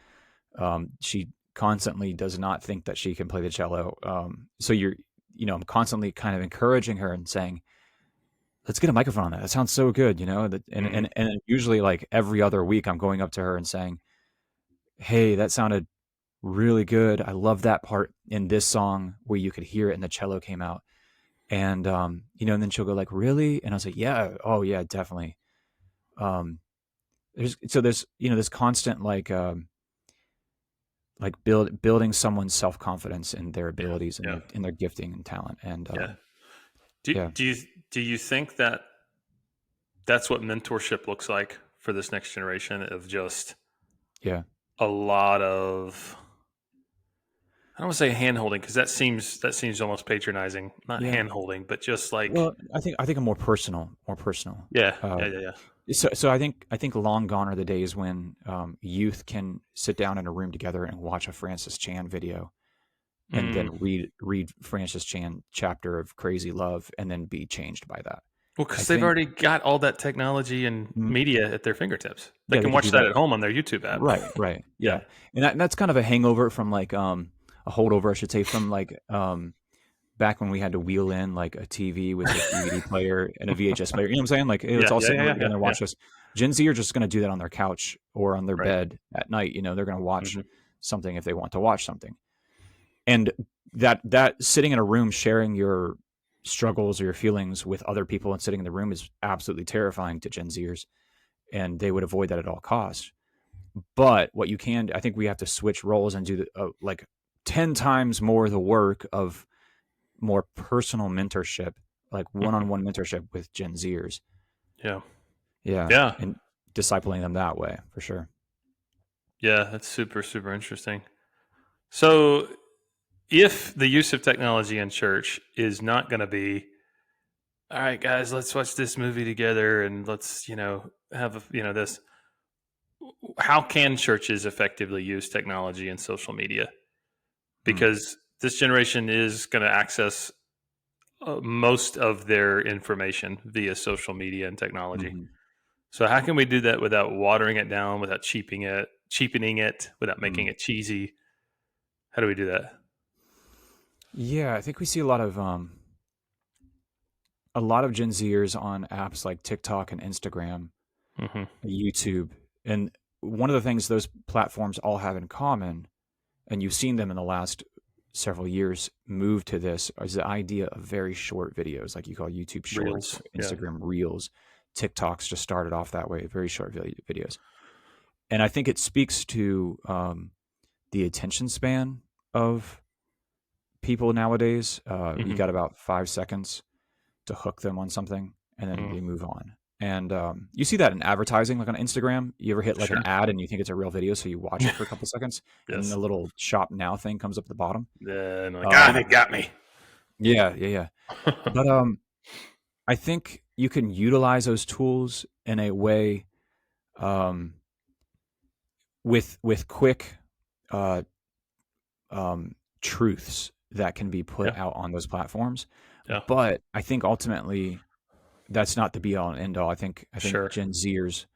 B: She constantly does not think that she can play the cello. So I'm constantly kind of encouraging her and saying, let's get a microphone on that. That sounds so good, and,
A: Hmm.
B: and usually like every other week I'm going up to her and saying, hey, that sounded really good. I love that part in this song where you could hear it and the cello came out. And, and then she'll go like, really? And I'll say, yeah. Oh yeah, definitely. Um, there's this constant like building someone's self-confidence in their
A: Yeah.
B: abilities and
A: Yeah.
B: their gifting and talent. And,
A: Yeah. Do,
B: yeah,
A: do you do you think that that's what mentorship looks like for this next generation of just
B: yeah.
A: a lot of, I don't want to say hand holding, because that seems almost patronizing. Not
B: Yeah.
A: hand holding, but just like,
B: Well, I think a more personal.
A: yeah,
B: Uh,
A: yeah, yeah, yeah.
B: so I think long gone are the days when youth can sit down in a room together and watch a Francis Chan video and then
A: Mm.
B: read Francis Chan chapter of Crazy Love and then be changed by that.
A: Well,
B: I
A: because they've
B: think,
A: already got all that technology and
B: mm,
A: media at their fingertips. They
B: yeah, they
A: can
B: could
A: watch
B: do
A: that
B: that.
A: at home on their YouTube app.
B: Right, right,
A: Yeah,
B: yeah, and that's kind of a hangover from like a holdover, I should say, from like back when we had to wheel in like a TV with a DVD player and a VHS player. You know what I'm saying? Like, hey, let's
A: yeah,
B: all
A: yeah,
B: sit
A: yeah, yeah,
B: together and
A: yeah.
B: watch this. Gen Z are just going to do that on their couch or on their
A: Right.
B: bed at night. They're going to watch
A: Hmm.
B: something if they want to watch something. And that sitting in a room sharing your struggles or your feelings with other people and sitting in the room is absolutely terrifying to Gen Zers, and they would avoid that at all costs. But what you can, I think we have to switch roles and do like 10 times more the work of more personal mentorship, like
A: Hmm.
B: one-on-one mentorship with Gen Zers.
A: Yeah,
B: Yeah,
A: yeah,
B: and discipling them that way for sure.
A: yeah. That's super, super interesting. So, if the use of technology in church is not going to be, all right, guys, let's watch this movie together and let's, have this. How can churches effectively use technology and social media?
B: Hmm.
A: Because this generation is going to access most of their information via social media and technology.
B: Mm-hmm.
A: So how can we do that without watering it down, without cheapening it, without making
B: Mm.
A: it cheesy? How do we do that?
B: Yeah, I think we see a lot of Gen Zers on apps like TikTok and Instagram,
A: Hmm.
B: YouTube, and one of the things those platforms all have in common, and you've seen them in the last several years move to this, is the idea of very short videos, like you call YouTube Shorts,
A: Reels, yeah.
B: Instagram Reels. TikToks just started off that way, very short videos. And I think it speaks to the attention span of people nowadays. You
A: Hmm.
B: got about 5 seconds to hook them on something, and then
A: Mm.
B: they move on. And you see that in advertising, like on Instagram. You ever hit like an
A: Sure.
B: ad and you think it's a real video, so you watch it for a couple seconds, and then
A: Yes.
B: the little shop now thing comes up at the bottom.
A: Then like, they
B: Um,
A: got me.
B: yeah, yeah, yeah. But I think you can utilize those tools in a way um, with quick uh, truths that can be put
A: Yeah.
B: out on those platforms.
A: Yeah.
B: But I think ultimately that's not the be all and end all. I think
A: Sure.
B: Gen Zers,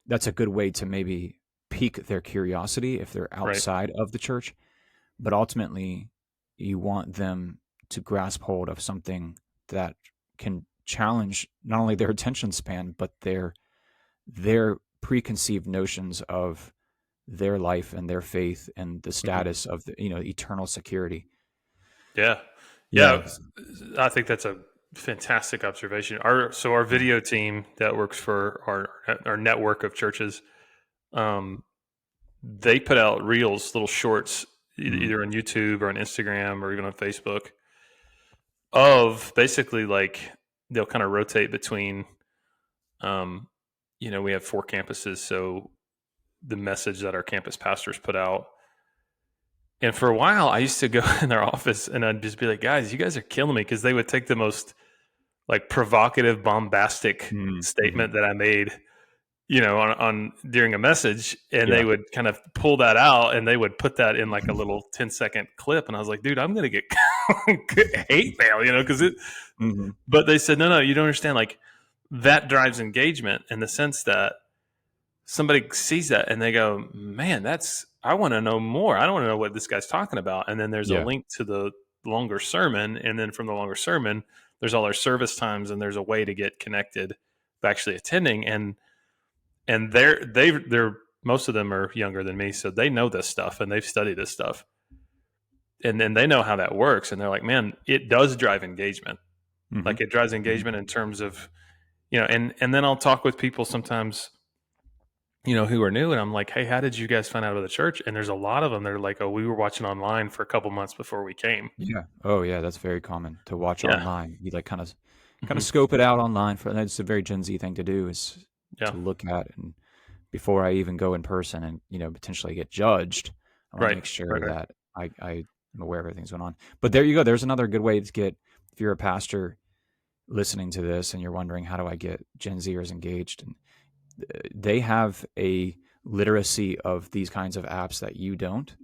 B: that's a good way to maybe pique their curiosity if they're
A: Right.
B: outside of the church. But ultimately, you want them to grasp hold of something that can challenge not only their attention span, but their preconceived notions of their life and their faith and the
A: Mhm.
B: status of the, eternal security.
A: Yeah.
B: Yeah.
A: Yeah. I think that's a fantastic observation. Our video team that works for our network of churches, um, they put out reels, little shorts,
B: Mm-hmm.
A: either on YouTube or on Instagram or even on Facebook, of basically like they'll kind of rotate between, um, we have 4 campuses, so the message that our campus pastors put out. And for a while, I used to go in their office and I'd just be like, guys, you guys are killing me, because they would take the most like provocative, bombastic
B: Mm-hmm.
A: statement that I made, on during a message, and they
B: Yeah.
A: would kind of pull that out and they would put that in like a little 10-second clip. And I was like, dude, I'm going to get hate mail, because it,
B: Mm-hmm.
A: but they said, no, you don't understand. Like, that drives engagement in the sense that somebody sees that and they go, man, I want to know more. I don't want to know what this guy's talking about. And then there's a
B: Yeah.
A: link to the longer sermon. And then from the longer sermon, there's all our service times, and there's a way to get connected by actually attending. And they're most of them are younger than me, so they know this stuff and they've studied this stuff. And then they know how that works. And they're like, man, it does drive engagement.
B: Mm-hmm.
A: Like, it drives
B: Mm-hmm.
A: engagement in terms of, and then I'll talk with people sometimes, who are new, and I'm like, hey, how did you guys find out about the church? And there's a lot of them that are like, oh, we were watching online for a couple months before we came.
B: Yeah. Oh, yeah. That's very common to watch
A: Yeah.
B: online. You like kind of
A: Hmm.
B: scope it out online. It's a very Gen Z thing to do, is
A: Yeah.
B: to look at, and before I even go in person and potentially get judged, I want to
A: Right.
B: make sure
A: Right. Right.
B: that I am aware of everything's going on. But there you go. There's another good way to get, if you're a pastor listening to this and you're wondering, how do I get Gen Zers engaged? And they have a literacy of these kinds of apps that you don't,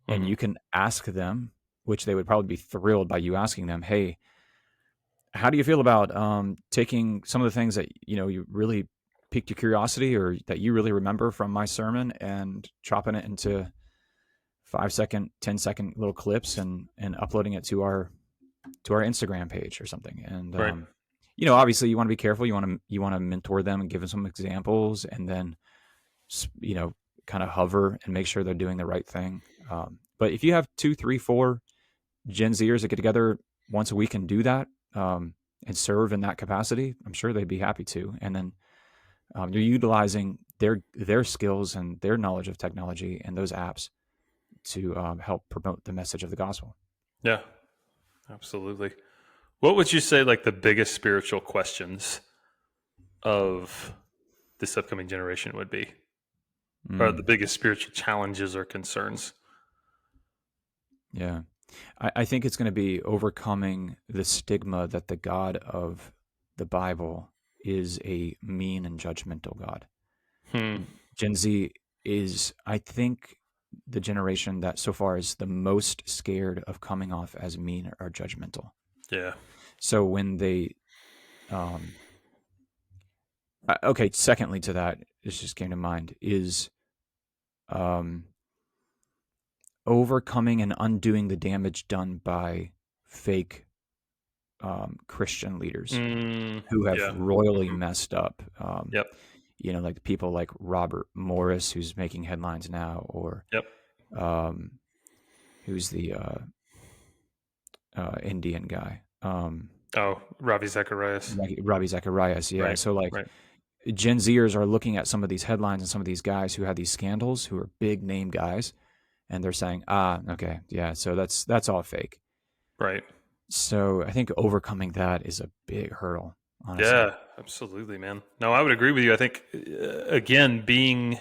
B: and
A: Hmm.
B: you can ask them, which they would probably be thrilled by you asking them, hey, how do you feel about taking some of the things that you really piqued your curiosity, or that you really remember from my sermon, and chopping it into 5-second, 10-second little clips, and uploading it to our Instagram page or something? And
A: Right.
B: obviously you want to be careful. You want to mentor them and give them some examples, and then you know kind of hover and make sure they're doing the right thing. But if you have 2, 3, 4 Gen Zers that get together once a week and do that, and serve in that capacity, I'm sure they'd be happy to. And then you're utilizing their skills and their knowledge of technology and those apps to help promote the message of the gospel.
A: Yeah. Absolutely. What would you say, like, the biggest spiritual questions of this upcoming generation would be, or the
B: Mm,
A: biggest spiritual challenges or concerns?
B: yeah. I think it's going to be overcoming the stigma that the God of the Bible is a mean and judgmental God.
A: Hmm.
B: Gen Z is, I think, the generation that so far is the most scared of coming off as mean or judgmental.
A: Yeah.
B: So when they, um, okay, secondly to that, this just came to mind, is um, overcoming and undoing the damage done by fake Christian leaders who have
A: Yeah.
B: royally
A: Hmm.
B: messed up.
A: Yep.
B: Like people like Robert Morris, who's making headlines now, or
A: Yep.
B: um, who's the Indian guy,
A: Oh, Ravi Zacharias.
B: Ravi Zacharias. Yeah.
A: Right.
B: So like
A: Right.
B: Gen Zers are looking at some of these headlines and some of these guys who had these scandals, who are big name guys, and they're saying, okay, yeah, so that's all fake.
A: Right.
B: So I think overcoming that is a big hurdle, honestly.
A: Yeah. Absolutely, man. No, I would agree with you. I think, again, being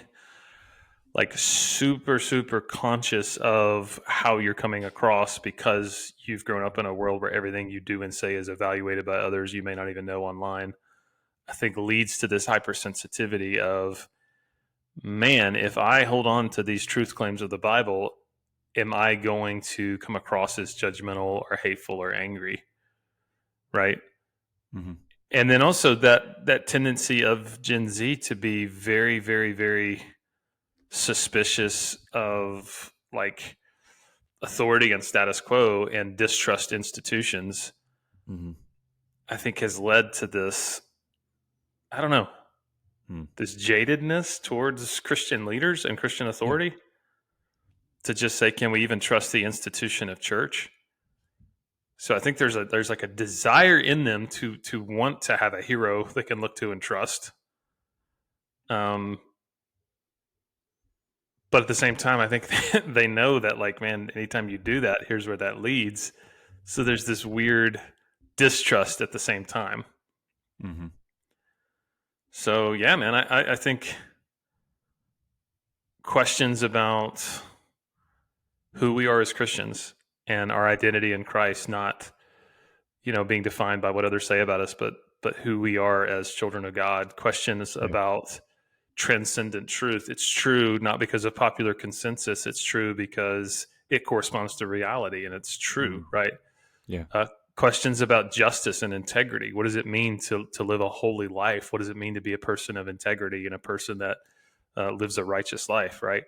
A: like super, super conscious of how you're coming across, because you've grown up in a world where everything you do and say is evaluated by others you may not even know online, I think leads to this hypersensitivity of, man, if I hold on to these truth claims of the Bible, am I going to come across as judgmental or hateful or angry? Right.
B: Hmm.
A: And then also that tendency of Gen Z to be very, very, very suspicious of, like, authority and status quo and distrust institutions,
B: Mm-hmm.
A: I think has led to this, I don't know,
B: Hmm.
A: this jadedness towards Christian leaders and Christian
B: Yeah.
A: authority to just say, can we even trust the institution of church? So I think there's like a desire in them to want to have a hero they can look to and trust. Um, but at the same time, I think they know that, like, man, anytime you do that, here's where that leads. So there's this weird distrust at the same time.
B: Mm-hmm.
A: So yeah, man, I think questions about who we are as Christians and our identity in Christ, not being defined by what others say about us, but who we are as children of God. Questions
B: Yeah.
A: about transcendent truth. It's true not because of popular consensus. It's true because it corresponds to reality, and it's true,
B: Mm.
A: right?
B: Yeah.
A: Questions about justice and integrity. What does it mean to live a holy life? What does it mean to be a person of integrity and a person that lives a righteous life, right?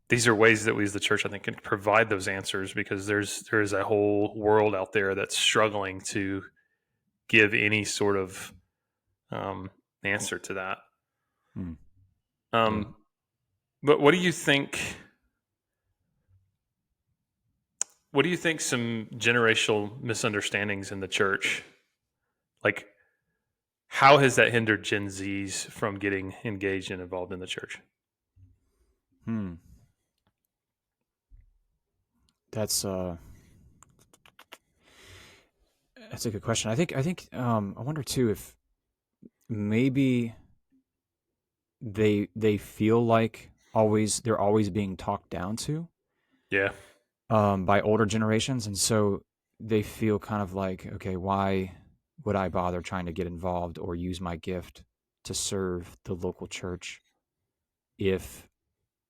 A: These are ways that we as the church, I think, can provide those answers, because there is a whole world out there that's struggling to give any sort of answer to that.
B: Mm. Yeah.
A: Um, but what do you think? What do you think some generational misunderstandings in the church, like, how has that hindered Gen Zs from getting engaged and involved in the church?
B: Hmm. That's that's a good question. I wonder too if maybe they feel like they're always being talked down to
A: Yeah,
B: by older generations, and so they feel kind of like, okay, why would I bother trying to get involved or use my gift to serve the local church if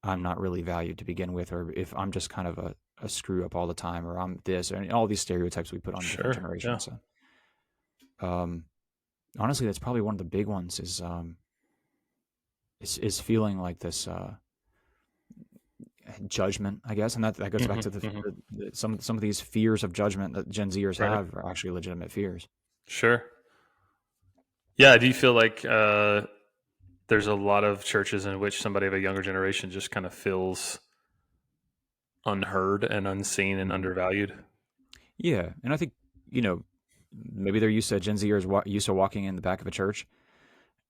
B: I'm not really valued to begin with, or if I'm just kind of a screw up all the time, or I'm this, and all these stereotypes we put on different
A: sure. Yeah,
B: generations. Um, Honestly, that's probably one of the big ones is feeling like this judgment, I guess, and that goes back to
A: hmm
B: some of these fears of judgment that Gen Zers
A: right.
B: have are actually legitimate fears.
A: Sure. Yeah. Do you feel like there's a lot of churches in which somebody of a younger generation just kind of feels unheard and unseen and
B: Mhm.
A: undervalued?
B: Yeah, and I think you know maybe they're used to Gen Zers used to walking in the back of a church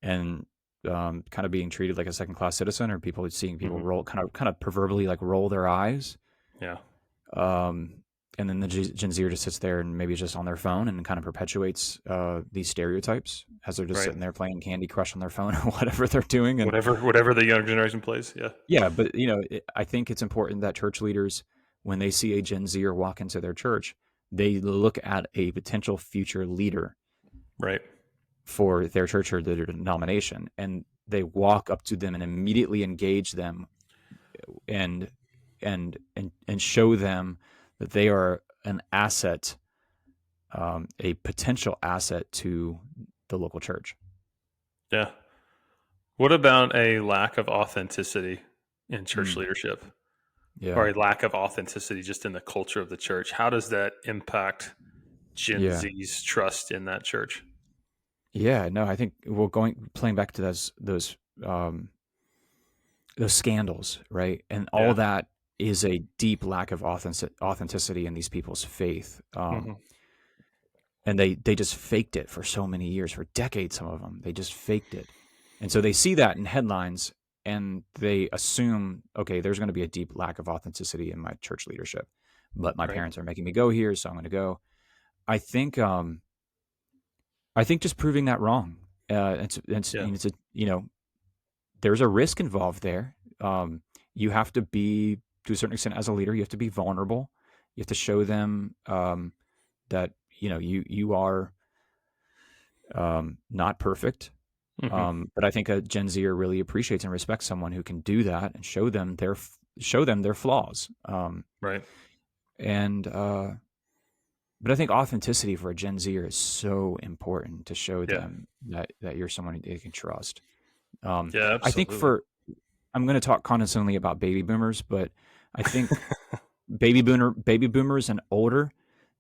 B: and kind of being treated like a second class citizen, or people seeing people
A: hmm
B: roll kind of proverbially like roll their eyes.
A: Yeah.
B: Um, and then the Gen Zer just sits there and maybe just on their phone and kind of perpetuates these stereotypes as they're just
A: Right.
B: sitting there playing Candy Crush on their phone or whatever they're doing. And
A: Whatever the younger generation plays. Yeah.
B: yeah, but I think it's important that church leaders, when they see a Gen Zer walk into their church, they look at a potential future leader
A: Right.
B: for their church or their denomination, and they walk up to them and immediately engage them and and show them that they are an asset, a potential asset to the local church.
A: Yeah. What about a lack of authenticity in church
B: Mm,
A: leadership,
B: yeah,
A: or a lack of authenticity just in the culture of the church? How does that impact Gen
B: yeah,
A: Z's trust in that church?
B: yeah. No, I think going playing back to those scandals, right, and all
A: Yeah.
B: that is a deep lack of authenticity in these people's faith.
A: hmm
B: And they just faked it for so many years, for decades. Some of them, they just faked it, and so they see that in headlines and they assume, okay, there's going to be a deep lack of authenticity in my church leadership, but my
A: Right.
B: parents are making me go here, so I'm going to go. I think I think just proving that wrong.
A: Yeah.
B: It's a, there's a risk involved there. You have to be, to a certain extent, as a leader, you have to be vulnerable. You have to show them that you are not perfect.
A: hmm
B: But I think a Gen Zer really appreciates and respects someone who can do that and show them their flaws.
A: Right.
B: And But I think authenticity for a Gen Zer is so important to show
A: Yeah.
B: them that you're someone they can trust.
A: Yeah.
B: I think
A: Absolutely.
B: I'm going to talk condescendingly about baby boomers, but I think baby boomers and older,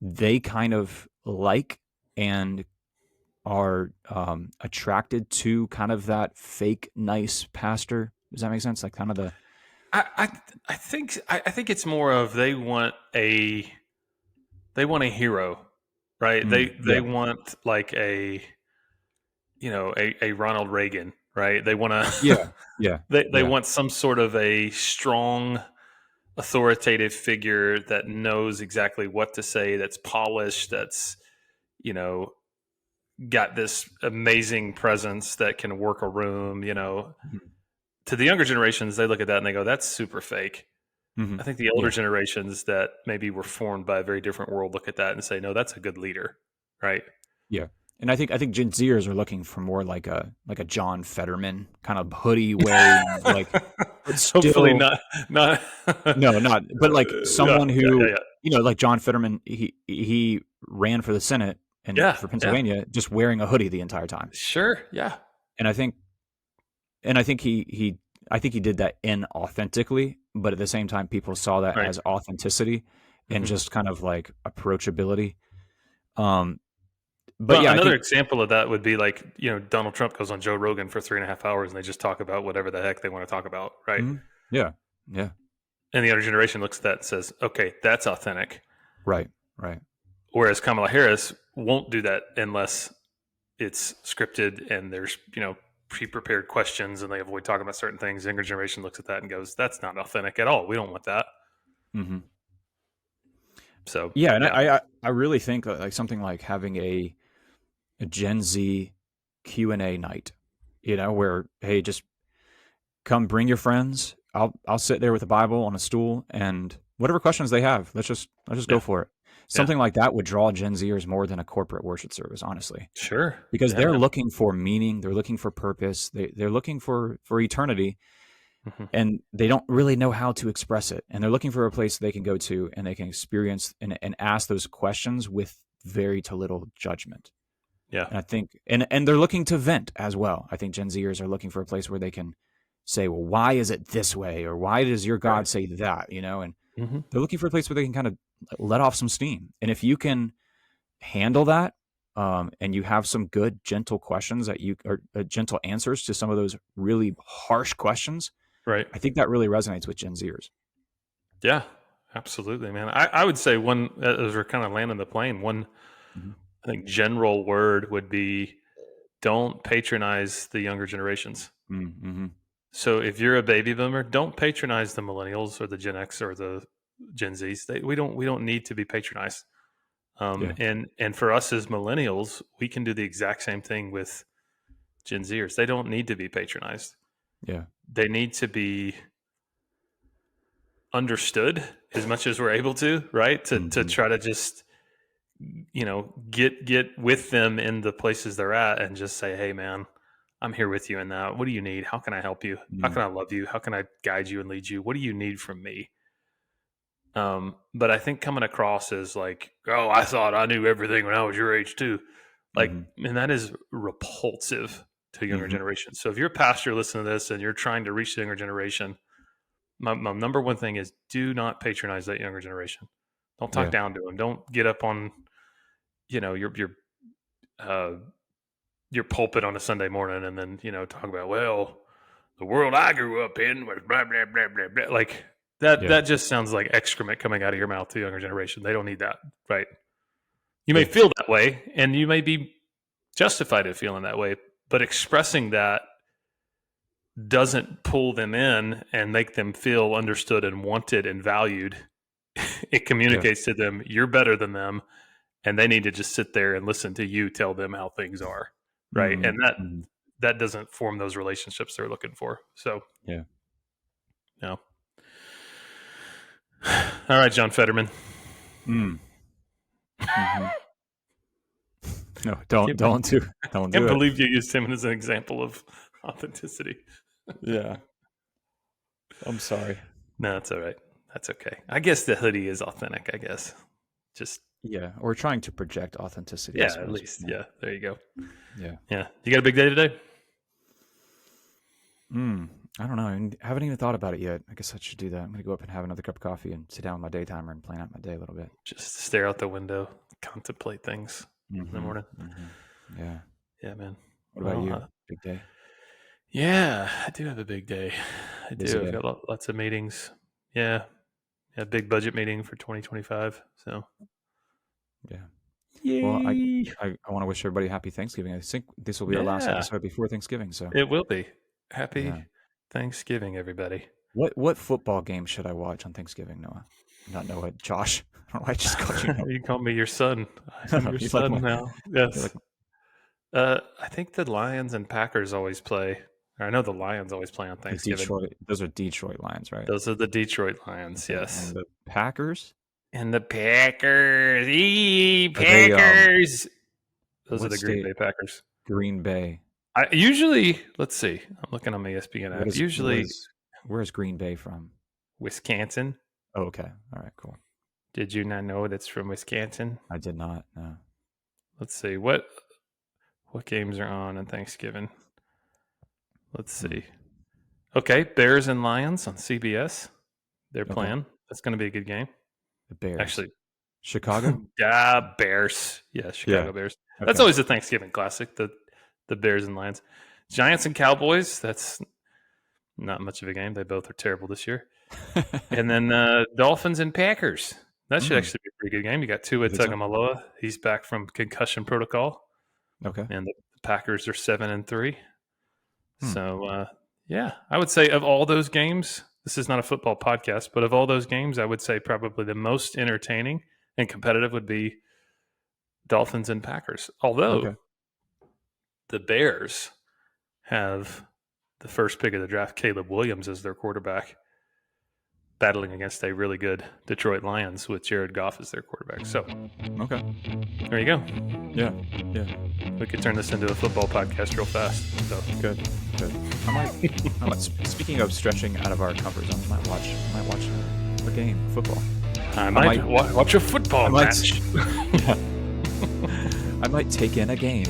B: they kind of like and are attracted to kind of that fake nice pastor. Does that make sense? Like kind of the
A: I think it's more of they want a hero, right? They
B: yeah,
A: want like a Ronald Reagan, right? They want
B: yeah,
A: to
B: yeah,
A: they
B: yeah,
A: want some sort of a strong authoritative figure that knows exactly what to say, that's polished, that's you know got this amazing presence that can work a room.
B: mhm,
A: To the younger generations, they look at that and they go, "That's super fake."
B: mhm,
A: I think the older
B: yeah,
A: generations that maybe were formed by a very different world look at that and say, "No, that's a good leader," right?
B: yeah. And I think Gen Zers are looking for more like a John Fetterman kind of hoodie wearing, like, but
A: Hopefully
B: still
A: not.
B: no, not, but like
A: Yeah,
B: someone
A: yeah, yeah,
B: who,
A: yeah,
B: like John Fetterman, he ran for the Senate and
A: yeah,
B: for
A: yeah.
B: Pennsylvania just wearing a hoodie the entire time.
A: Sure, yeah,
B: And I think he did that inauthentically, but at the same time, people saw that
A: right.
B: as authenticity and
A: Mhm.
B: just kind of like approachability. Um, but
A: Well,
B: yeah, I
A: another
B: think
A: example of that would be like, Donald Trump goes on Joe Rogan for 3.5 hours and they just talk about whatever the heck they want to talk about, right?
B: mhm, yeah, yeah,
A: And the other generation looks at that and says, okay, that's authentic.
B: right, right,
A: Whereas Kamala Harris won't do that unless it's scripted and there's, pre-prepared questions and they avoid talking about certain things. The younger generation looks at that and goes, that's not authentic at all. We don't want that.
B: hmm
A: So,
B: yeah, and
A: yeah.
B: I really think that, like something like having a Gen Z Q&A night, where hey, just come bring your friends. I'll sit there with a Bible on a stool and whatever questions they have, let's just go
A: Yeah.
B: for it.
A: Yeah.
B: Something like that would draw Gen Zers more than a corporate worship service, honestly,
A: Sure.
B: because
A: Yeah,
B: they're
A: man.
B: looking for meaning, they're looking for purpose, they're looking for eternity,
A: Hmm.
B: and they don't really know how to express it, and they're looking for a place they can go to and they can experience and ask those questions with very to little judgment.
A: Yeah.
B: And I think, and they're looking to vent as well. I think Gen Zers are looking for a place where they can say, well, why is it this way? Or why does your
A: Right.
B: God say that? And
A: Hmm.
B: they're looking for a place where they can kind of let off some steam. And if you can handle that, and you have some good, gentle questions or gentle answers to some of those really harsh questions,
A: Right.
B: I think that really resonates with Gen Zers.
A: Yeah. Absolutely, man. I would say one, as we're kind of landing the plane, one,
B: Mm-hmm.
A: I think, general word would be don't patronize the younger generations.
B: Mm-hmm.
A: So if you're a baby boomer, don't patronize the millennials or the Gen X or the Gen Zs. We don't need to be patronized.
B: Yeah.
A: And for us as millennials, we can do the exact same thing with Gen Zers. They don't need to be patronized.
B: Yeah.
A: They need to be understood as much as we're able to, right? To
B: Mm-hmm.
A: try to just get with them in the places they're at and just say, hey man, I'm here with you in that. What do you need? How can I help you? How
B: Mm-hmm.
A: can I love you? How can I guide you and lead you? What do you need from me? But I think coming across as like, oh, I thought I knew everything when I was your age too, like,
B: Mm-hmm.
A: and that is repulsive to younger
B: Mm-hmm.
A: generation. So if you're a pastor listening to this and you're trying to reach the younger generation, my number one thing is do not patronize that younger generation. Don't talk
B: Yeah.
A: down to them. Don't get up on uh, your pulpit on a Sunday morning and then talk about, well, the world I grew up in was blah blah blah blah blah. Like that
B: Yeah.
A: that just sounds like excrement coming out of your mouth to the younger generation. They don't need that, right? You may
B: Yeah.
A: feel that way, and you may be justified in feeling that way, but expressing that doesn't pull them in and make them feel understood and wanted and valued. It
B: Yeah.
A: communicates to them you're better than them, and they need to just sit there and listen to you tell them how things are, right?
B: Mm-hmm.
A: And that
B: Mm-hmm.
A: that doesn't form those relationships they're looking for. So,
B: Yeah.
A: no. All right, John Fetterman.
B: Mm. Mm-hmm. No,
A: I
B: don't
A: can't, be-
B: don't
A: can't
B: do it.
A: believe you used him as an example of authenticity.
B: Yeah. I'm sorry.
A: No, that's all right. That's okay. I guess the hoodie is authentic, I guess. Just,
B: Yeah, or trying to project authenticity, I
A: yeah, at
B: suppose.
A: least.
B: Yeah.
A: Yeah, there you go.
B: Yeah.
A: Yeah. You got a big day today?
B: Mm. I don't know. I haven't even thought about it yet. I guess I should do that. I'm gonna go up and have another cup of coffee and sit down with my day timer and plan out my day a little bit.
A: Just stare out the window, contemplate things in the morning.
B: Yeah.
A: Yeah, man.
B: What about you? Big day?
A: Yeah, I do have a big day. I
B: Busy
A: do. I've
B: day.
A: got lots of meetings. Yeah. Yeah, big budget meeting for 2025. So,
B: Yeah. Well,
A: yay.
B: I want to wish everybody a happy Thanksgiving. I think this will be our last
A: Yeah,
B: episode before Thanksgiving. So
A: it will be. Happy
B: yeah.
A: Thanksgiving, everybody.
B: What football game should I watch on Thanksgiving, Noah? Not Noah, Josh. I don't know why I just called you Noah.
A: You call me your son. I'm your
B: You
A: son
B: like
A: now.
B: you're
A: Yes.
B: like
A: I think the Lions and Packers always play. Or I know the Lions always play on
B: the
A: Thanksgiving.
B: Detroit. Those are Detroit Lions, right?
A: Those are the Detroit Lions.
B: Okay.
A: Yes.
B: And the Packers.
A: And the Packers.
B: Are they,
A: Packers. Those are
B: what
A: the Green
B: state?
A: Bay Packers.
B: Green Bay.
A: I usually, let's see. I'm looking on my ESPN app.
B: Where is Green Bay from?
A: Wisconsin.
B: Oh, okay. All right, cool.
A: Did you not know that's from Wisconsin?
B: I did not. No.
A: Let's see. What games are on Thanksgiving? Let's see. Okay, Bears and Lions on CBS. They're playing. That's going to be a good game.
B: The Bears.
A: Actually,
B: Chicago?
A: Bears. Yeah, Chicago Bears.
B: Okay.
A: That's always a Thanksgiving classic, the Bears and Lions. Giants and Cowboys, that's not much of a game. They both are terrible this year. And then Dolphins and Packers. That should actually be a pretty good game. You got Tua Tagovailoa. He's back from concussion protocol.
B: Okay.
A: And the Packers are 7-3. So, yeah, I would say of all those games, this is not a football podcast, but of all those games, I would say probably the most entertaining and competitive would be Dolphins and Packers. Although the Bears have the first pick of the draft, Caleb Williams, as their quarterback, battling against a really good Detroit Lions with Jared Goff as their quarterback. So, there you go.
B: Yeah.
A: We could turn this into a football podcast real fast. So
B: good. I might, speaking of stretching out of our comfort zone, I might watch a game, football.
A: I might watch a football match.
B: I might take in a game.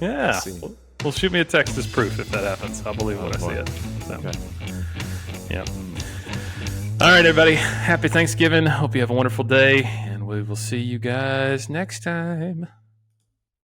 A: Yeah. Well, shoot me a text as proof if that happens. I'll believe when I see it. So, yeah. All right, everybody. Happy Thanksgiving. Hope you have a wonderful day, and we will see you guys next time.